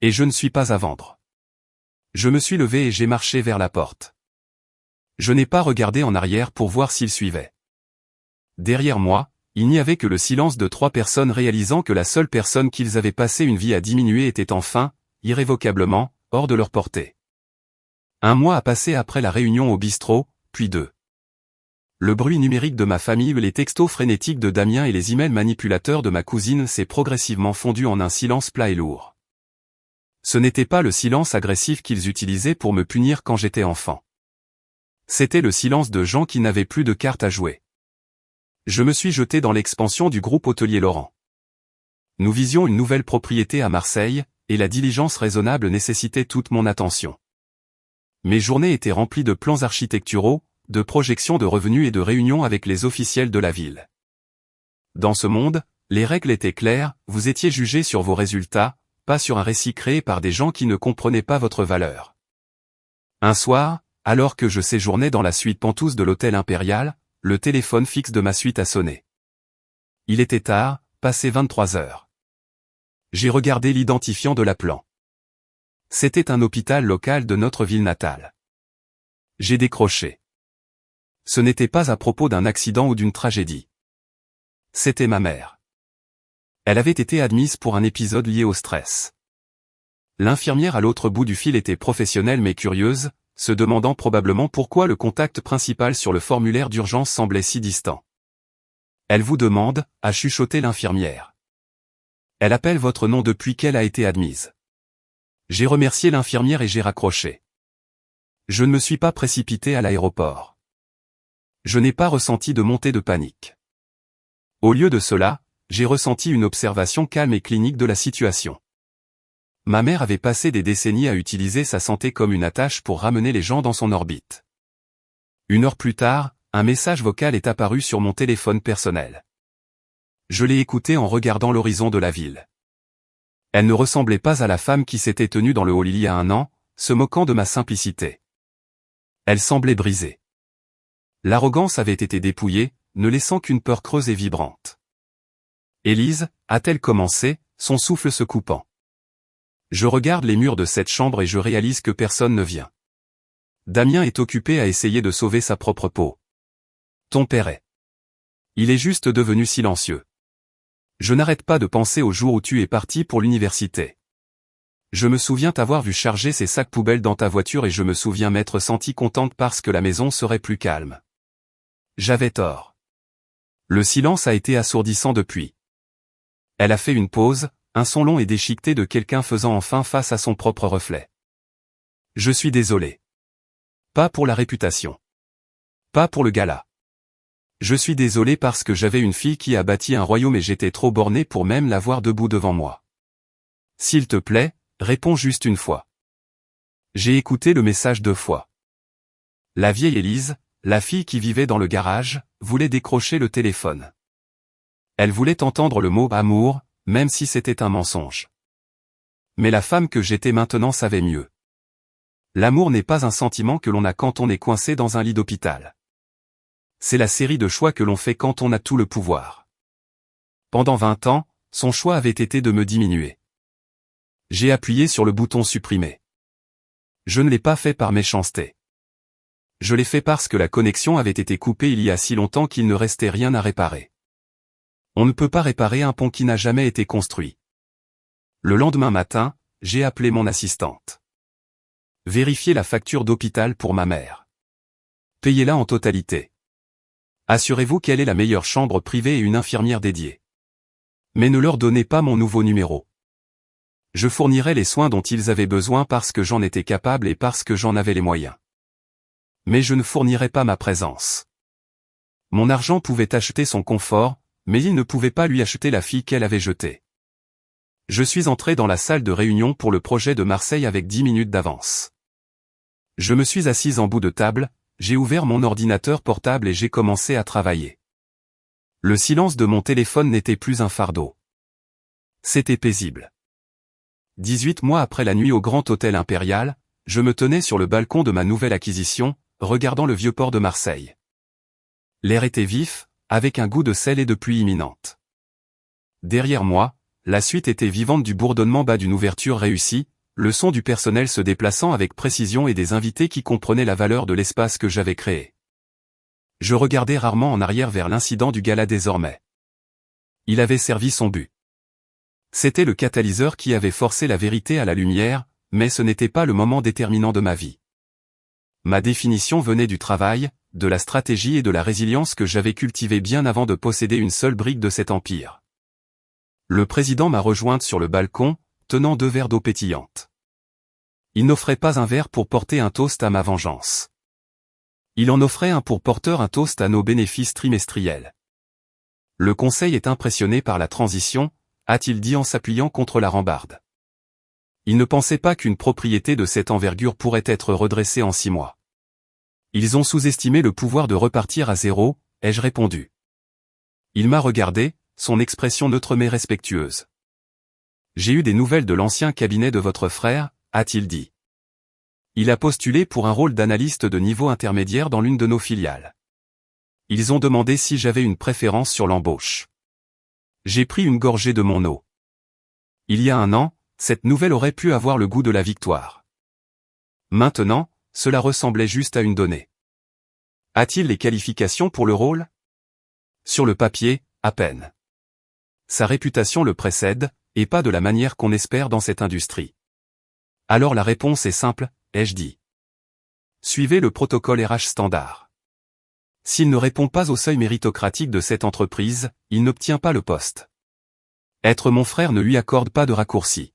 Et je ne suis pas à vendre. Je me suis levé et j'ai marché vers la porte. Je n'ai pas regardé en arrière pour voir s'il suivait. Derrière moi, il n'y avait que le silence de 3 personnes réalisant que la seule personne qu'ils avaient passé une vie à diminuer était enfin, irrévocablement, hors de leur portée. 1 mois a passé après la réunion au bistrot, puis 2. Le bruit numérique de ma famille, les textos frénétiques de Damien et les emails manipulateurs de ma cousine s'est progressivement fondu en un silence plat et lourd. Ce n'était pas le silence agressif qu'ils utilisaient pour me punir quand j'étais enfant. C'était le silence de gens qui n'avaient plus de cartes à jouer. Je me suis jeté dans l'expansion du groupe hôtelier Laurent. Nous visions une nouvelle propriété à Marseille, et la diligence raisonnable nécessitait toute mon attention. Mes journées étaient remplies de plans architecturaux, de projections de revenus et de réunions avec les officiels de la ville. Dans ce monde, les règles étaient claires, vous étiez jugé sur vos résultats, pas sur un récit créé par des gens qui ne comprenaient pas votre valeur. Un soir, alors que je séjournais dans la suite Pentouse de l'hôtel Impérial, le téléphone fixe de ma suite a sonné. Il était tard, passé 23 heures. J'ai regardé l'identifiant de l'appelant. C'était un hôpital local de notre ville natale. J'ai décroché. Ce n'était pas à propos d'un accident ou d'une tragédie. C'était ma mère. Elle avait été admise pour un épisode lié au stress. L'infirmière à l'autre bout du fil était professionnelle mais curieuse, se demandant probablement pourquoi le contact principal sur le formulaire d'urgence semblait si distant. Elle vous demande, a chuchoté l'infirmière. Elle appelle votre nom depuis qu'elle a été admise. J'ai remercié l'infirmière et j'ai raccroché. Je ne me suis pas précipité à l'aéroport. Je n'ai pas ressenti de montée de panique. Au lieu de cela, j'ai ressenti une observation calme et clinique de la situation. Ma mère avait passé des décennies à utiliser sa santé comme une attache pour ramener les gens dans son orbite. 1 heure plus tard, un message vocal est apparu sur mon téléphone personnel. Je l'ai écouté en regardant l'horizon de la ville. Elle ne ressemblait pas à la femme qui s'était tenue dans le hall il y a 1 an, se moquant de ma simplicité. Elle semblait brisée. L'arrogance avait été dépouillée, ne laissant qu'une peur creuse et vibrante. Élise, a-t-elle commencé, son souffle se coupant. Je regarde les murs de cette chambre et je réalise que personne ne vient. Damien est occupé à essayer de sauver sa propre peau. Ton père est. Il est juste devenu silencieux. Je n'arrête pas de penser au jour où tu es parti pour l'université. Je me souviens t'avoir vu charger ces sacs poubelles dans ta voiture et je me souviens m'être senti contente parce que la maison serait plus calme. J'avais tort. Le silence a été assourdissant depuis. Elle a fait une pause, un son long et déchiqueté de quelqu'un faisant enfin face à son propre reflet. Je suis désolé. Pas pour la réputation. Pas pour le gala. Je suis désolé parce que j'avais une fille qui a bâti un royaume et j'étais trop borné pour même la voir debout devant moi. S'il te plaît, réponds juste une fois. J'ai écouté le message 2 fois. La vieille Élise, la fille qui vivait dans le garage, voulait décrocher le téléphone. Elle voulait entendre le mot « amour », même si c'était un mensonge. Mais la femme que j'étais maintenant savait mieux. L'amour n'est pas un sentiment que l'on a quand on est coincé dans un lit d'hôpital. C'est la série de choix que l'on fait quand on a tout le pouvoir. Pendant 20 ans, son choix avait été de me diminuer. J'ai appuyé sur le bouton supprimer. Je ne l'ai pas fait par méchanceté. Je l'ai fait parce que la connexion avait été coupée il y a si longtemps qu'il ne restait rien à réparer. On ne peut pas réparer un pont qui n'a jamais été construit. Le lendemain matin, j'ai appelé mon assistante. Vérifiez la facture d'hôpital pour ma mère. Payez-la en totalité. Assurez-vous qu'elle ait la meilleure chambre privée et une infirmière dédiée. Mais ne leur donnez pas mon nouveau numéro. Je fournirai les soins dont ils avaient besoin parce que j'en étais capable et parce que j'en avais les moyens. Mais je ne fournirai pas ma présence. Mon argent pouvait acheter son confort, mais il ne pouvait pas lui acheter la fille qu'elle avait jetée. Je suis entré dans la salle de réunion pour le projet de Marseille avec 10 minutes d'avance. Je me suis assis en bout de table, j'ai ouvert mon ordinateur portable et j'ai commencé à travailler. Le silence de mon téléphone n'était plus un fardeau. C'était paisible. 18 mois après la nuit au Grand Hôtel Impérial, je me tenais sur le balcon de ma nouvelle acquisition, regardant le vieux port de Marseille. L'air était vif, avec un goût de sel et de pluie imminente. Derrière moi, la suite était vivante du bourdonnement bas d'une ouverture réussie, le son du personnel se déplaçant avec précision et des invités qui comprenaient la valeur de l'espace que j'avais créé. Je regardais rarement en arrière vers l'incident du gala désormais. Il avait servi son but. C'était le catalyseur qui avait forcé la vérité à la lumière, mais ce n'était pas le moment déterminant de ma vie. Ma définition venait du travail, de la stratégie et de la résilience que j'avais cultivée bien avant de posséder une seule brique de cet empire. Le président m'a rejointe sur le balcon, tenant 2 verres d'eau pétillante. Il n'offrait pas un verre pour porter un toast à ma vengeance. Il en offrait un pour porteur un toast à nos bénéfices trimestriels. Le conseil est impressionné par la transition, a-t-il dit en s'appuyant contre la rambarde. Il ne pensait pas qu'une propriété de cette envergure pourrait être redressée en 6 mois. Ils ont sous-estimé le pouvoir de repartir à zéro, ai-je répondu. Il m'a regardé, son expression neutre mais respectueuse. J'ai eu des nouvelles de l'ancien cabinet de votre frère, a-t-il dit. Il a postulé pour un rôle d'analyste de niveau intermédiaire dans l'une de nos filiales. Ils ont demandé si j'avais une préférence sur l'embauche. J'ai pris une gorgée de mon eau. Il y a 1 an, cette nouvelle aurait pu avoir le goût de la victoire. Maintenant, cela ressemblait juste à une donnée. A-t-il les qualifications pour le rôle? Sur le papier, à peine. Sa réputation le précède, et pas de la manière qu'on espère dans cette industrie. Alors la réponse est simple, ai-je dit. Suivez le protocole RH standard. S'il ne répond pas au seuil méritocratique de cette entreprise, il n'obtient pas le poste. Être mon frère ne lui accorde pas de raccourci.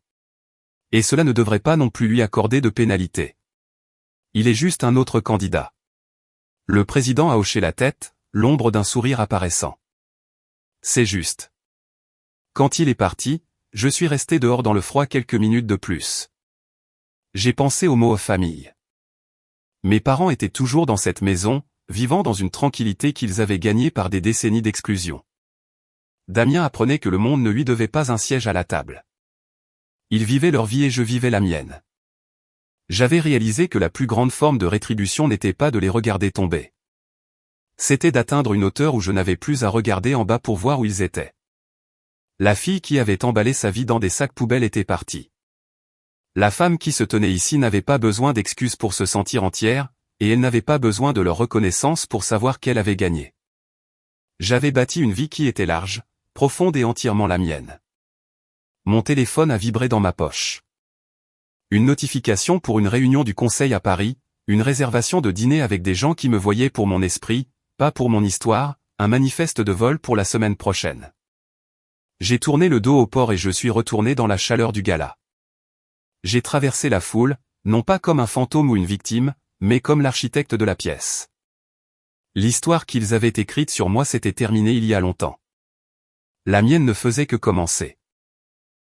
Et cela ne devrait pas non plus lui accorder de pénalité. Il est juste un autre candidat. Le président a hoché la tête, l'ombre d'un sourire apparaissant. C'est juste. Quand il est parti, je suis resté dehors dans le froid quelques minutes de plus. J'ai pensé au mot famille. Mes parents étaient toujours dans cette maison, vivant dans une tranquillité qu'ils avaient gagnée par des décennies d'exclusion. Damien apprenait que le monde ne lui devait pas un siège à la table. Ils vivaient leur vie et je vivais la mienne. J'avais réalisé que la plus grande forme de rétribution n'était pas de les regarder tomber. C'était d'atteindre une hauteur où je n'avais plus à regarder en bas pour voir où ils étaient. La fille qui avait emballé sa vie dans des sacs poubelles était partie. La femme qui se tenait ici n'avait pas besoin d'excuses pour se sentir entière, et elle n'avait pas besoin de leur reconnaissance pour savoir qu'elle avait gagné. J'avais bâti une vie qui était large, profonde et entièrement la mienne. Mon téléphone a vibré dans ma poche. Une notification pour une réunion du conseil à Paris, une réservation de dîner avec des gens qui me voyaient pour mon esprit, pas pour mon histoire, un manifeste de vol pour la semaine prochaine. J'ai tourné le dos au port et je suis retourné dans la chaleur du gala. J'ai traversé la foule, non pas comme un fantôme ou une victime, mais comme l'architecte de la pièce. L'histoire qu'ils avaient écrite sur moi s'était terminée il y a longtemps. La mienne ne faisait que commencer.